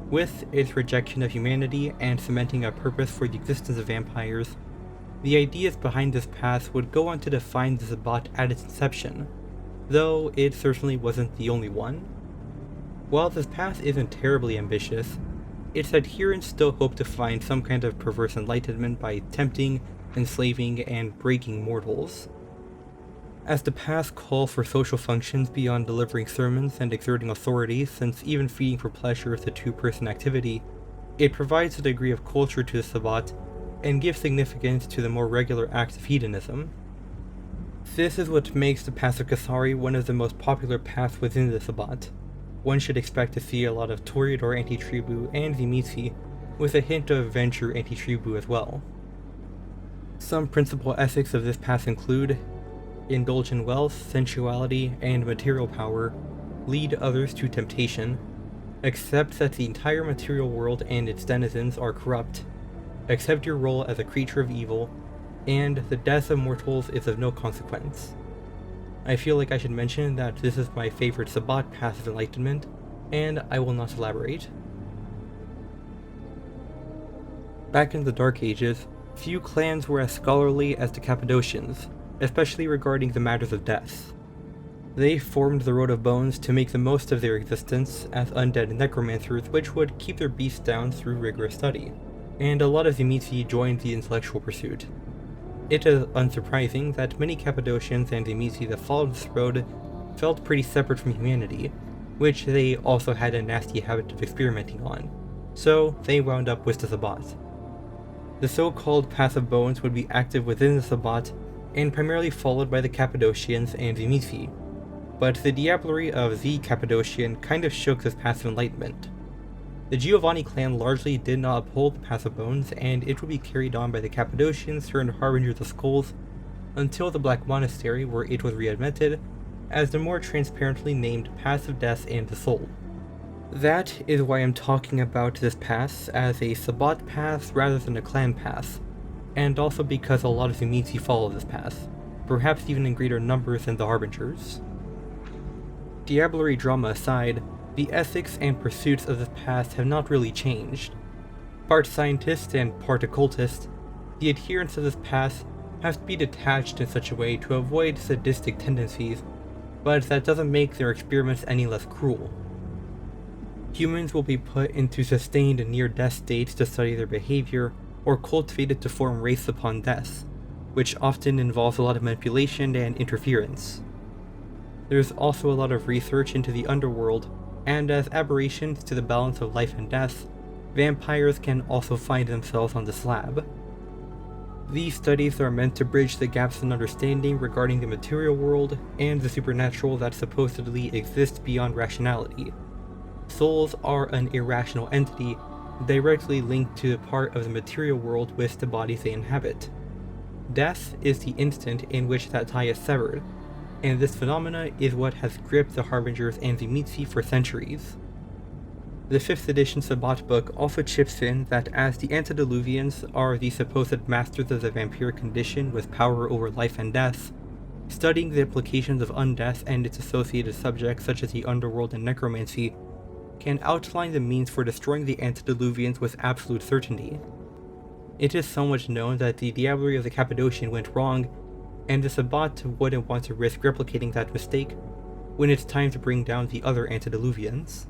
With its rejection of humanity and cementing a purpose for the existence of vampires, the ideas behind this path would go on to define the Sabbat at its inception, though it certainly wasn't the only one. While this path isn't terribly ambitious, its adherents still hope to find some kind of perverse enlightenment by tempting, enslaving, and breaking mortals. As the path calls for social functions beyond delivering sermons and exerting authority, since even feeding for pleasure is a two-person activity, it provides a degree of culture to the Sabbat and gives significance to the more regular acts of hedonism. This is what makes the Path of Cathari one of the most popular paths within the Sabbat. One should expect to see a lot of Toreador anti-tribu and Zimitzi, with a hint of Ventru anti-tribu as well. Some principal ethics of this path include: indulge in wealth, sensuality, and material power, lead others to temptation, accept that the entire material world and its denizens are corrupt, accept your role as a creature of evil, and the death of mortals is of no consequence. I feel like I should mention that this is my favorite Sabbat path of enlightenment, and I will not elaborate. Back in the Dark Ages, few clans were as scholarly as the Cappadocians, especially regarding the matters of death. They formed the Road of Bones to make the most of their existence as undead necromancers, which would keep their beasts down through rigorous study, and a lot of Tzimisce joined the intellectual pursuit. It is unsurprising that many Cappadocians and Tzimisce that followed this road felt pretty separate from humanity, which they also had a nasty habit of experimenting on, so they wound up with the Sabbat. The so-called Path of Bones would be active within the Sabbat, and primarily followed by the Cappadocians and Tzimisce, but the diablerie of the Cappadocian kind of shook this path of enlightenment. The Giovanni clan largely did not uphold the Path of Bones, and it would be carried on by the Cappadocians turned Harbingers of Skulls until the Black Monastery, where it was reinvented as the more transparently named Path of Death and the Soul. That is why I'm talking about this path as a Sabbat path rather than a clan path, and also because a lot of Tzimisce follow this path, perhaps even in greater numbers than the Harbingers. Diablerie drama aside, the ethics and pursuits of this path have not really changed. Part scientist and part occultist, the adherents of this path have to be detached in such a way to avoid sadistic tendencies, but that doesn't make their experiments any less cruel. Humans will be put into sustained near-death states to study their behavior, or cultivated to form wraiths upon death, which often involves a lot of manipulation and interference. There's also a lot of research into the underworld, and as aberrations to the balance of life and death, vampires can also find themselves on the slab. These studies are meant to bridge the gaps in understanding regarding the material world and the supernatural that supposedly exists beyond rationality. Souls are an irrational entity, directly linked to the part of the material world with the bodies they inhabit. Death is the instant in which that tie is severed, and this phenomena is what has gripped the Harbingers and Tzimisce for centuries. The 5th edition Sabbat book also chips in that as the antediluvians are the supposed masters of the vampiric condition with power over life and death, studying the implications of undeath and its associated subjects such as the underworld and necromancy can outline the means for destroying the antediluvians with absolute certainty. It is so much known that the diablerie of the Cappadocian went wrong, and the Sabbat wouldn't want to risk replicating that mistake when it's time to bring down the other antediluvians.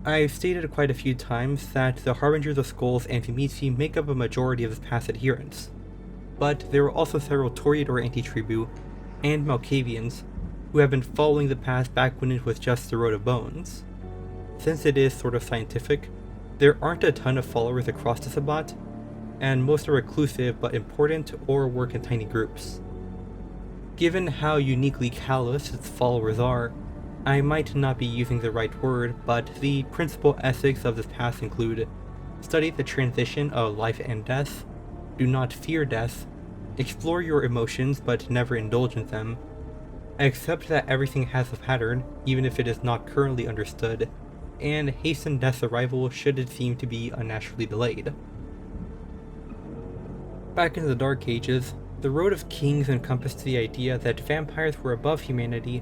I've stated quite a few times that the Harbingers of Skulls and Tzimisce make up a majority of this path's adherents, but there are also several Toreador anti-tribu and Malkavians who have been following the path back when it was just the Road of Bones. Since it is sort of scientific, there aren't a ton of followers across the Sabbat, and most are reclusive but important or work in tiny groups. Given how uniquely callous its followers are, I might not be using the right word, but the principal ethics of this path include: study the transition of life and death, do not fear death, explore your emotions but never indulge in them, accept that everything has a pattern, even if it is not currently understood, and hasten death's arrival should it seem to be unnaturally delayed. Back in the Dark Ages, the Road of Kings encompassed the idea that vampires were above humanity,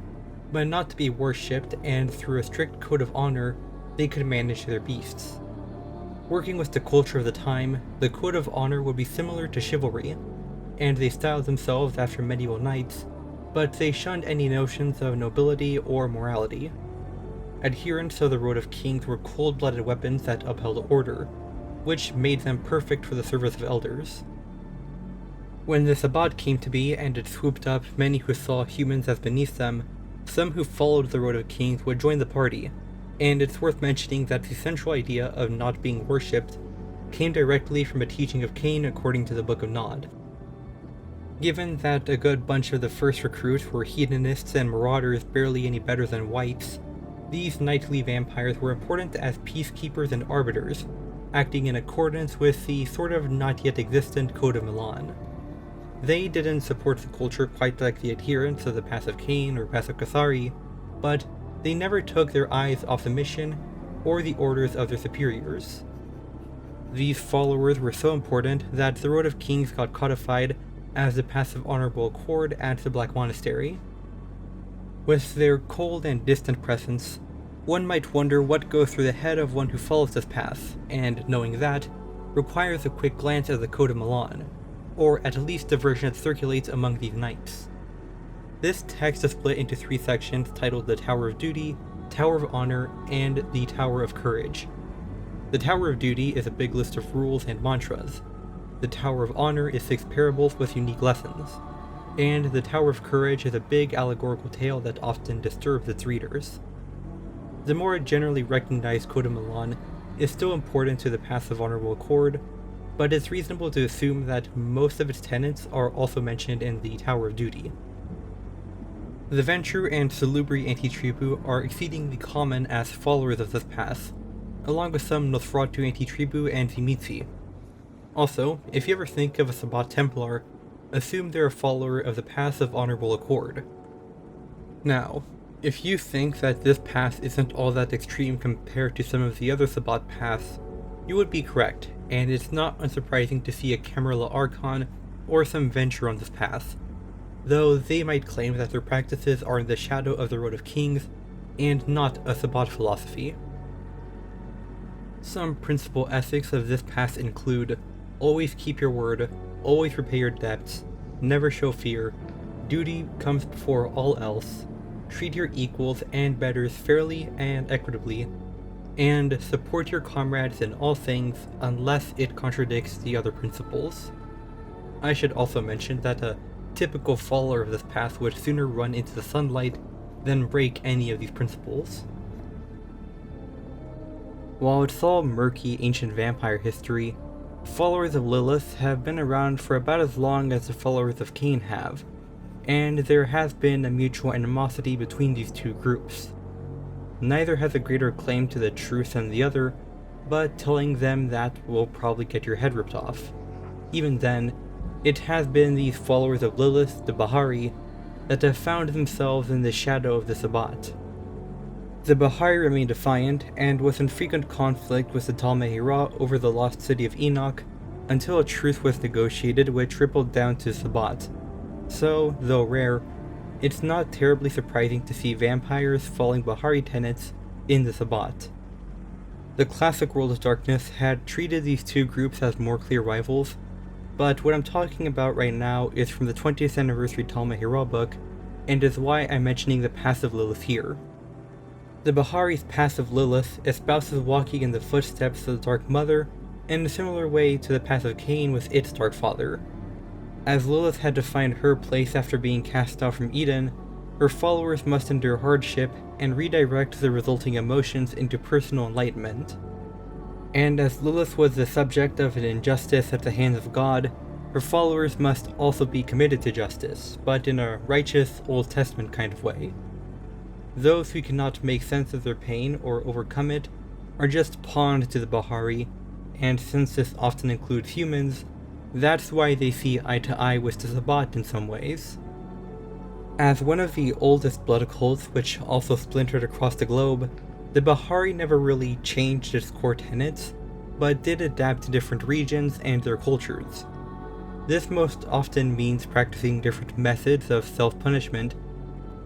but not to be worshipped, and through a strict code of honor, they could manage their beasts. Working with the culture of the time, the code of honor would be similar to chivalry, and they styled themselves after medieval knights, but they shunned any notions of nobility or morality. Adherents of the Road of Kings were cold-blooded weapons that upheld order, which made them perfect for the service of elders. When the Sabbat came to be and it swooped up many who saw humans as beneath them, some who followed the Road of Kings would join the party, and it's worth mentioning that the central idea of not being worshipped came directly from a teaching of Caine according to the Book of Nod. Given that a good bunch of the first recruits were hedonists and marauders barely any better than wights, these knightly vampires were important as peacekeepers and arbiters, acting in accordance with the sort of not yet existent Code of Milan. They didn't support the culture quite like the adherents of the Path of Caine or Path of Cathari, but they never took their eyes off the mission or the orders of their superiors. These followers were so important that the Road of Kings got codified as the Path of Honorable Accord at the Black Monastery. With their cold and distant presence, one might wonder what goes through the head of one who follows this path, and knowing that, requires a quick glance at the Code of Milan, or at least the version that circulates among these knights. This text is split into 3 sections titled the Tower of Duty, Tower of Honor, and the Tower of Courage. The Tower of Duty is a big list of rules and mantras. The Tower of Honor is 6 parables with unique lessons. And the Tower of Courage is a big allegorical tale that often disturbs its readers. The more generally recognized Code of Milan is still important to the Path of Honorable Accord, but it's reasonable to assume that most of its tenets are also mentioned in the Tower of Duty. The Ventrue and Salubri anti-tribu are exceedingly common as followers of this path, along with some Nosferatu anti-tribu and Zimitzi. Also, if you ever think of a Sabbat Templar, assume they're a follower of the Path of Honorable Accord. Now, if you think that this path isn't all that extreme compared to some of the other Sabbat paths, you would be correct, and it's not unsurprising to see a Camarilla Archon or some Ventrue on this path, though they might claim that their practices are in the shadow of the Road of Kings and not a Sabbat philosophy. Some principal ethics of this path include always keep your word, always repay your debts, never show fear, duty comes before all else, treat your equals and betters fairly and equitably, and support your comrades in all things unless it contradicts the other principles. I should also mention that a typical follower of this path would sooner run into the sunlight than break any of these principles. While it's all murky ancient vampire history, followers of Lilith have been around for about as long as the followers of Caine have, and there has been a mutual animosity between these two groups. Neither has a greater claim to the truth than the other, but telling them that will probably get your head ripped off. Even then, it has been these followers of Lilith, the Bahari, that have found themselves in the shadow of the Sabbat. The Bahari remained defiant, and was in frequent conflict with the Tal Mehira over the lost city of Enoch, until a truce was negotiated which rippled down to Sabbat. So, though rare, it's not terribly surprising to see vampires following Bahari tenets in the Sabbat. The classic World of Darkness had treated these two groups as more clear rivals, but what I'm talking about right now is from the 20th anniversary Tal Mehira book, and is why I'm mentioning the Path of Lilith here. The Bahari's Path of Lilith espouses walking in the footsteps of the Dark Mother, in a similar way to the Path of Caine with its Dark Father. As Lilith had to find her place after being cast out from Eden, her followers must endure hardship and redirect the resulting emotions into personal enlightenment. And as Lilith was the subject of an injustice at the hands of God, her followers must also be committed to justice, but in a righteous Old Testament kind of way. Those who cannot make sense of their pain or overcome it are just pawned to the Bahari, and since this often includes humans, that's why they see eye to eye with the Sabbat in some ways. As one of the oldest blood cults which also splintered across the globe, the Bahari never really changed its core tenets, but did adapt to different regions and their cultures. This most often means practicing different methods of self-punishment,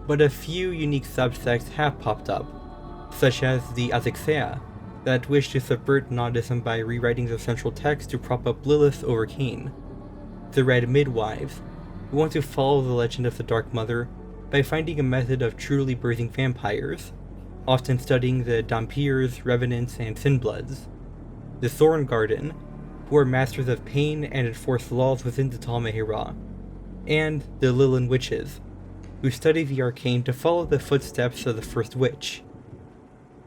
but a few unique subsects have popped up, such as the Azixea, that wish to subvert Nodism by rewriting the central text to prop up Lilith over Caine. The Red Midwives, who want to follow the legend of the Dark Mother by finding a method of truly birthing vampires, often studying the Dampirs, Revenants, and Sinbloods. The Thorn Garden, who are masters of pain and enforce laws within the Tal Mehira. And the Lilith Witches, who study the arcane to follow the footsteps of the first witch.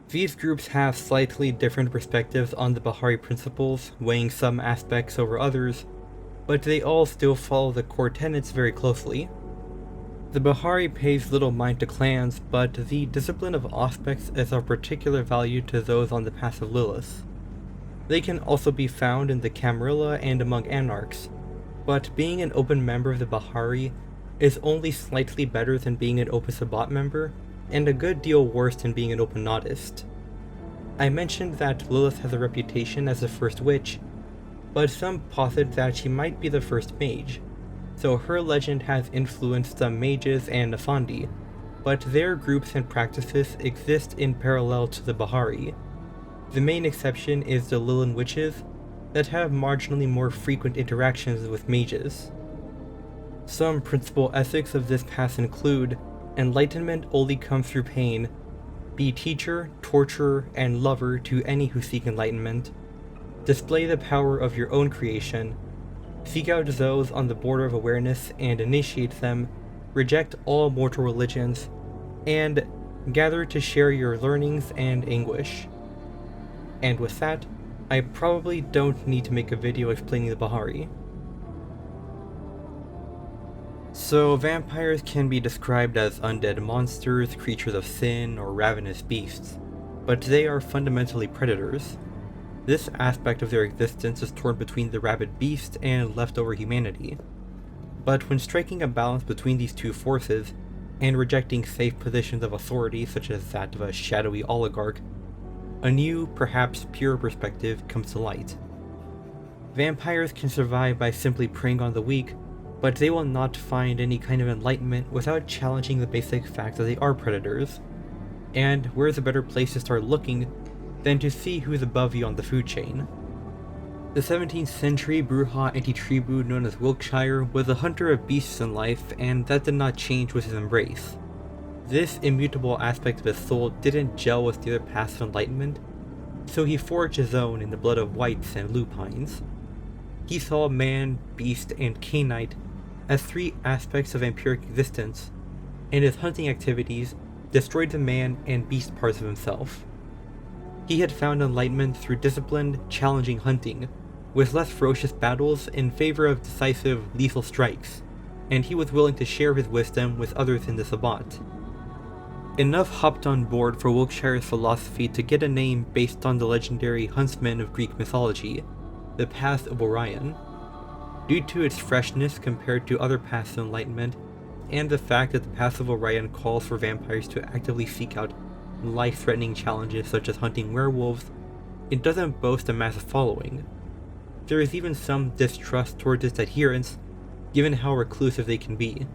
These groups have slightly different perspectives on the Bahari principles, weighing some aspects over others, but they all still follow the core tenets very closely. The Bahari pays little mind to clans, but the discipline of aspects is of particular value to those on the path of Lilith. They can also be found in the Camarilla and among Anarchs, but being an open member of the Bahari is only slightly better than being an open Sabbat member, and a good deal worse than being an open Nodist. I mentioned that Lilith has a reputation as the first witch, but some posit that she might be the first mage, so her legend has influenced some mages and Nafandi, but their groups and practices exist in parallel to the Bahari. The main exception is the Lilith Witches, that have marginally more frequent interactions with mages. Some principal ethics of this path include: enlightenment only comes through pain, be teacher, torturer, and lover to any who seek enlightenment, display the power of your own creation, seek out those on the border of awareness and initiate them, reject all mortal religions, and gather to share your learnings and anguish. And with that, I probably don't need to make a video explaining the Bahari. So vampires can be described as undead monsters, creatures of sin, or ravenous beasts, but they are fundamentally predators. This aspect of their existence is torn between the rabid beast and leftover humanity. But when striking a balance between these two forces, and rejecting safe positions of authority such as that of a shadowy oligarch, a new, perhaps pure perspective comes to light. Vampires can survive by simply preying on the weak, but they will not find any kind of enlightenment without challenging the basic fact that they are predators. And where's a better place to start looking than to see who's above you on the food chain? The 17th century Brujah anti-tribu known as Wiltshire was a hunter of beasts in life, and that did not change with his embrace. This immutable aspect of his soul didn't gel with the other paths of enlightenment, so he forged his own in the blood of wights and lupines. He saw man, beast, and Cainite as three aspects of vampiric existence, and his hunting activities destroyed the man and beast parts of himself. He had found enlightenment through disciplined, challenging hunting, with less ferocious battles in favor of decisive, lethal strikes, and he was willing to share his wisdom with others in the Sabbat. Enough hopped on board for Wiltshire's philosophy to get a name based on the legendary huntsman of Greek mythology, the Path of Orion. Due to its freshness compared to other paths of enlightenment, and the fact that the Path of Orion calls for vampires to actively seek out life-threatening challenges such as hunting werewolves, it doesn't boast a massive following. There is even some distrust towards its adherents, given how reclusive they can be.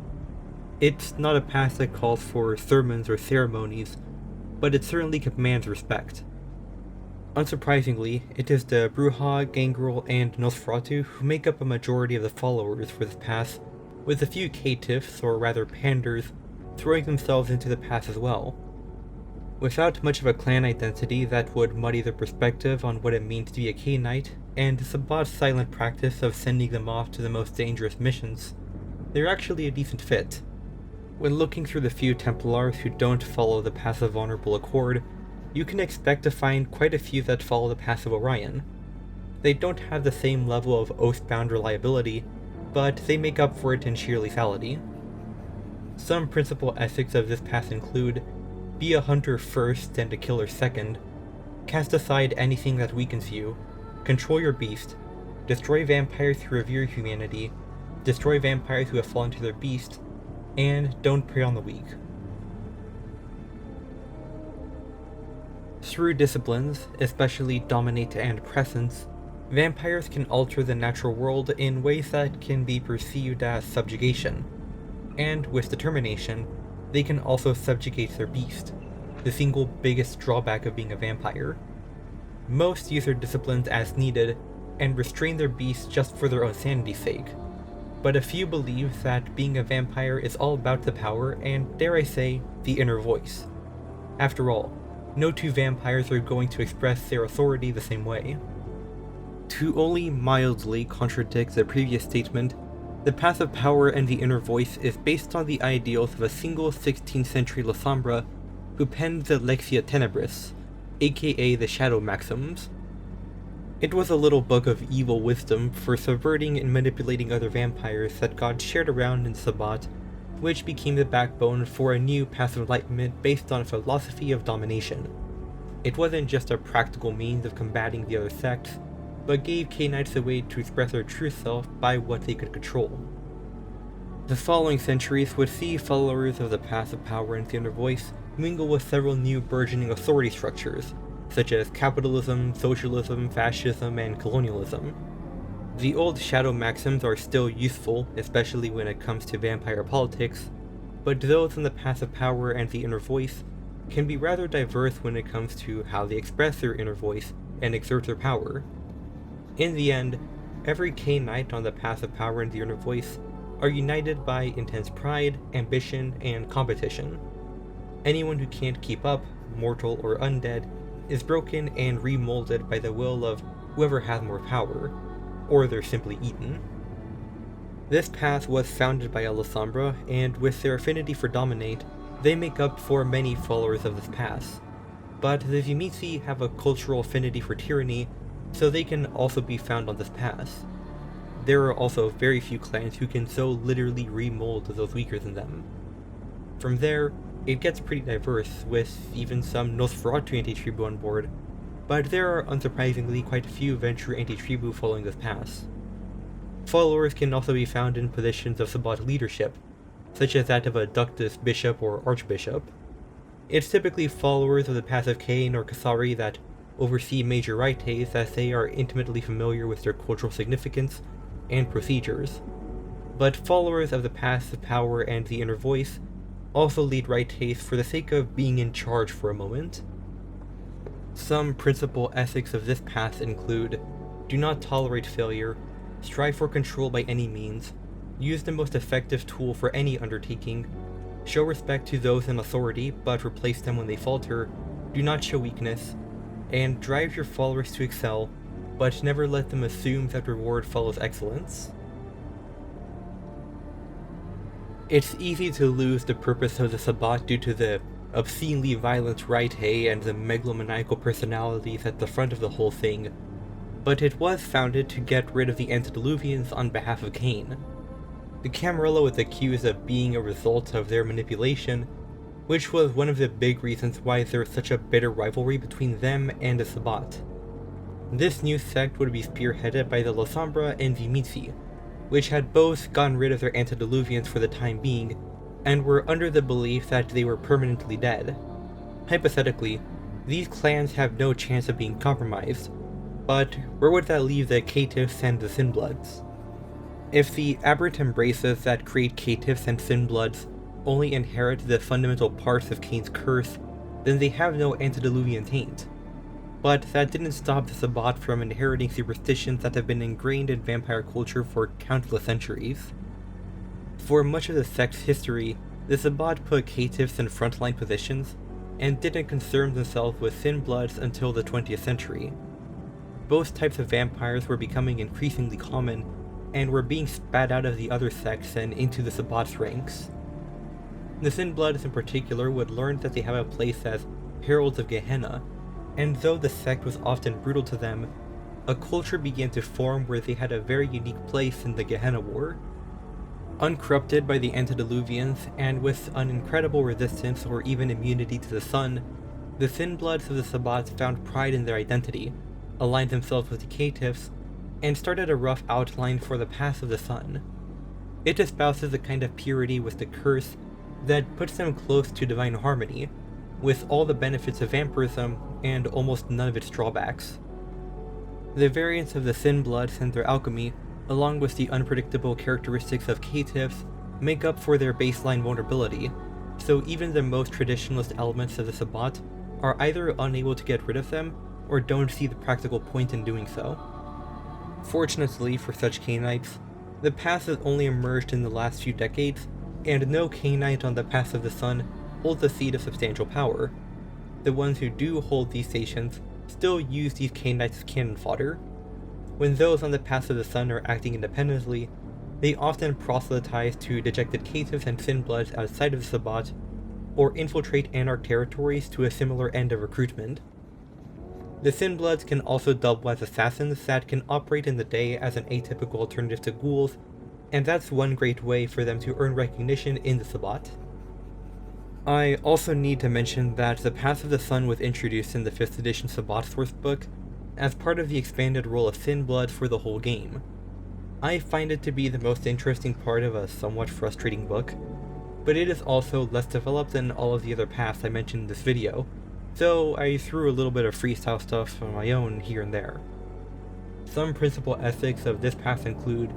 It's not a path that calls for sermons or ceremonies, but it certainly commands respect. Unsurprisingly, it is the Brujah, Gangrel, and Nosferatu who make up a majority of the followers for this path, with a few caitiffs, or rather panders, throwing themselves into the path as well. Without much of a clan identity that would muddy their perspective on what it means to be a Cainite, and the Sabbat's silent practice of sending them off to the most dangerous missions, they're actually a decent fit. When looking through the few Templars who don't follow the path of Honorable Accord, you can expect to find quite a few that follow the path of Orion. They don't have the same level of oath-bound reliability, but they make up for it in sheer lethality. Some principal ethics of this path include: be a hunter first and a killer second, cast aside anything that weakens you, control your beast, destroy vampires who revere humanity, destroy vampires who have fallen to their beast, and don't prey on the weak. Through disciplines, especially dominate and presence, vampires can alter the natural world in ways that can be perceived as subjugation, and with determination, they can also subjugate their beast, the single biggest drawback of being a vampire. Most use their disciplines as needed, and restrain their beasts just for their own sanity's sake, but a few believe that being a vampire is all about the power and, dare I say, the inner voice. After all, no two vampires are going to express their authority the same way. To only mildly contradict the previous statement, the Path of Power and the Inner Voice is based on the ideals of a single 16th century La Sombra who penned the Lexia Tenebris, aka the Shadow Maxims. It was a little book of evil wisdom for subverting and manipulating other vampires that God shared around in Sabbat, which became the backbone for a new path of enlightenment based on a philosophy of domination. It wasn't just a practical means of combating the other sects, but gave Cainites a way to express their true self by what they could control. The following centuries would see followers of the Path of Power and the Inner Voice mingle with several new burgeoning authority structures, such as capitalism, socialism, fascism, and colonialism. The old shadow maxims are still useful, especially when it comes to vampire politics, but those in the Path of Power and the Inner Voice can be rather diverse when it comes to how they express their inner voice and exert their power. In the end, every Caine Knight on the path of power and the inner voice are united by intense pride, ambition, and competition. Anyone who can't keep up, mortal or undead, is broken and remolded by the will of whoever has more power, or they're simply eaten. This path was founded by Alessandra, and with their affinity for dominate, they make up for many followers of this path. But the Zimitzi have a cultural affinity for tyranny, so they can also be found on this path. There are also very few clans who can so literally remold those weaker than them. From there, it gets pretty diverse, with even some Nosferatu anti-tribu on board, but there are unsurprisingly quite a few Ventrue anti-tribu following this path. Followers can also be found in positions of Sabbat leadership, such as that of a Ductus bishop or archbishop. It's typically followers of the path of Caine or Cathari that oversee major rites, as they are intimately familiar with their cultural significance and procedures. But followers of the paths of power and the inner voice also lead rites for the sake of being in charge for a moment. Some principal ethics of this path include: do not tolerate failure, strive for control by any means, use the most effective tool for any undertaking, show respect to those in authority but replace them when they falter, do not show weakness, and drive your followers to excel, but never let them assume that reward follows excellence. It's easy to lose the purpose of the Sabbat due to the obscenely violent rite and the megalomaniacal personalities at the front of the whole thing, but it was founded to get rid of the antediluvians on behalf of Caine. The Camarilla was accused of being a result of their manipulation, which was one of the big reasons why there was such a bitter rivalry between them and the Sabbat. This new sect would be spearheaded by the Lasombra and Zimitzi, which had both gotten rid of their antediluvians for the time being, and were under the belief that they were permanently dead. Hypothetically, these clans have no chance of being compromised, but where would that leave the Caitiffs and the Sinbloods? If the aberrant embraces that create Caitiffs and Sinbloods only inherit the fundamental parts of Caine's curse, then they have no antediluvian taint. But that didn't stop the Sabbat from inheriting superstitions that have been ingrained in vampire culture for countless centuries. For much of the sect's history, the Sabbat put Caitiffs in frontline positions, and didn't concern themselves with Sinbloods until the 20th century. Both types of vampires were becoming increasingly common, and were being spat out of the other sects and into the Sabbat's ranks. The Sinbloods in particular would learn that they have a place as heralds of Gehenna, and though the sect was often brutal to them, a culture began to form where they had a very unique place in the Gehenna War. Uncorrupted by the antediluvians, and with an incredible resistance or even immunity to the sun, the Sinbloods of the Sabbat found pride in their identity, aligned themselves with the Caitiffs, and started a rough outline for the Path of the Sun. It espouses a kind of purity with the curse that puts them close to divine harmony, with all the benefits of vampirism and almost none of its drawbacks. The variants of the Sinbloods and their alchemy, along with the unpredictable characteristics of Caitiffs, make up for their baseline vulnerability, so even the most traditionalist elements of the Sabbat are either unable to get rid of them, or don't see the practical point in doing so. Fortunately for such Cainites, the path has only emerged in the last few decades, and no Cainite on the Path of the Sun holds a seat of substantial power. The ones who do hold these stations still use these Cainites as cannon fodder. When those on the Path of the Sun are acting independently, they often proselytize to dejected Caitiffs and Sinbloods outside of the Sabbat, or infiltrate Anarch territories to a similar end of recruitment. The Sinbloods can also double as assassins that can operate in the day as an atypical alternative to ghouls, and that's one great way for them to earn recognition in the Sabbat. I also need to mention that the Path of the Sun was introduced in the 5th edition Sabbat sourcebook as part of the expanded role of Sinblood for the whole game. I find it to be the most interesting part of a somewhat frustrating book, but it is also less developed than all of the other paths I mentioned in this video, so I threw a little bit of freestyle stuff on my own here and there. Some principal ethics of this path include: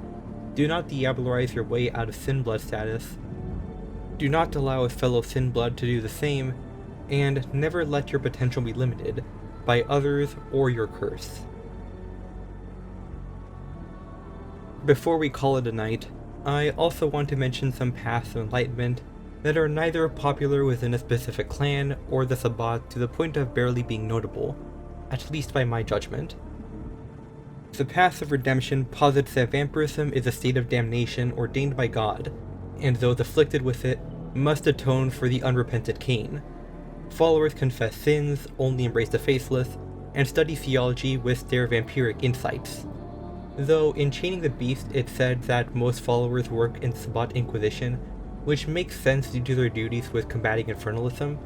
do not diabolarize your way out of Sinblood status, do not allow a fellow Sinblood to do the same, and never let your potential be limited by others or your curse. Before we call it a night, I also want to mention some paths of enlightenment that are neither popular within a specific clan or the Sabbat to the point of barely being notable, at least by my judgment. The path of redemption posits that vampirism is a state of damnation ordained by God, and those afflicted with it must atone for the unrepentant Caine. Followers confess sins, only embrace the faceless, and study theology with their vampiric insights. Though in Chaining the Beast it said that most followers work in the Sabbat Inquisition, which makes sense due to their duties with combating infernalism,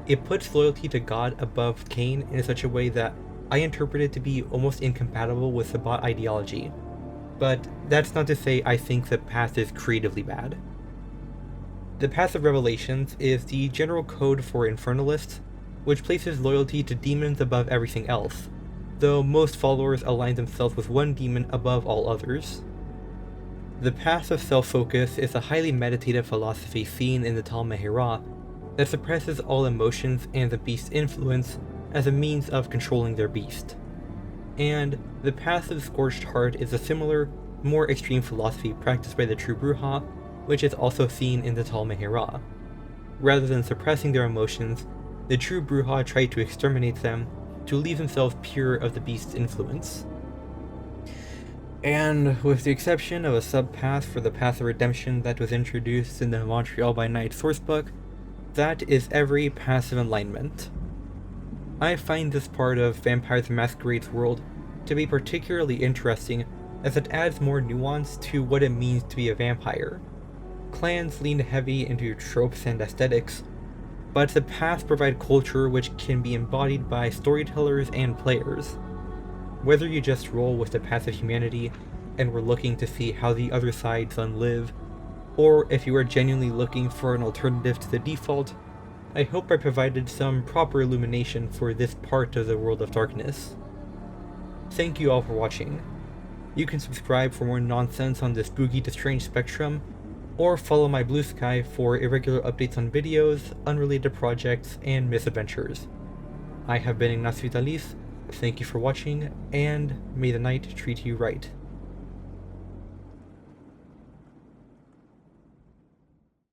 it puts loyalty to God above Caine in such a way that I interpret it to be almost incompatible with Sabbat ideology. But that's not to say I think the path is creatively bad. The Path of Revelations is the general code for infernalists, which places loyalty to demons above everything else, though most followers align themselves with one demon above all others. The Path of Self-Focus is a highly meditative philosophy seen in the Tal Mehirah that suppresses all emotions and the beast's influence as a means of controlling their beast. And the Path of the Scorched Heart is a similar, more extreme philosophy practiced by the True Bruja, which is also seen in the Tal Mehirah. Rather than suppressing their emotions, the True Bruja try to exterminate them to leave themselves pure of the beast's influence. And with the exception of a sub-path for the Path of Redemption that was introduced in the Montreal by Night sourcebook, that is every Path of Enlightenment. I find this part of Vampires the Masquerade's world to be particularly interesting as it adds more nuance to what it means to be a vampire. Clans lean heavy into tropes and aesthetics, but the paths provide culture which can be embodied by storytellers and players. Whether you just roll with the path of humanity and were looking to see how the other sides live, or if you are genuinely looking for an alternative to the default, I hope I provided some proper illumination for this part of the world of darkness. Thank you all for watching. You can subscribe for more nonsense on the spooky to strange spectrum, or follow my Blue Sky for irregular updates on videos, unrelated projects, and misadventures. I have been Ignacio Dalis. Thank you for watching, and may the night treat you right.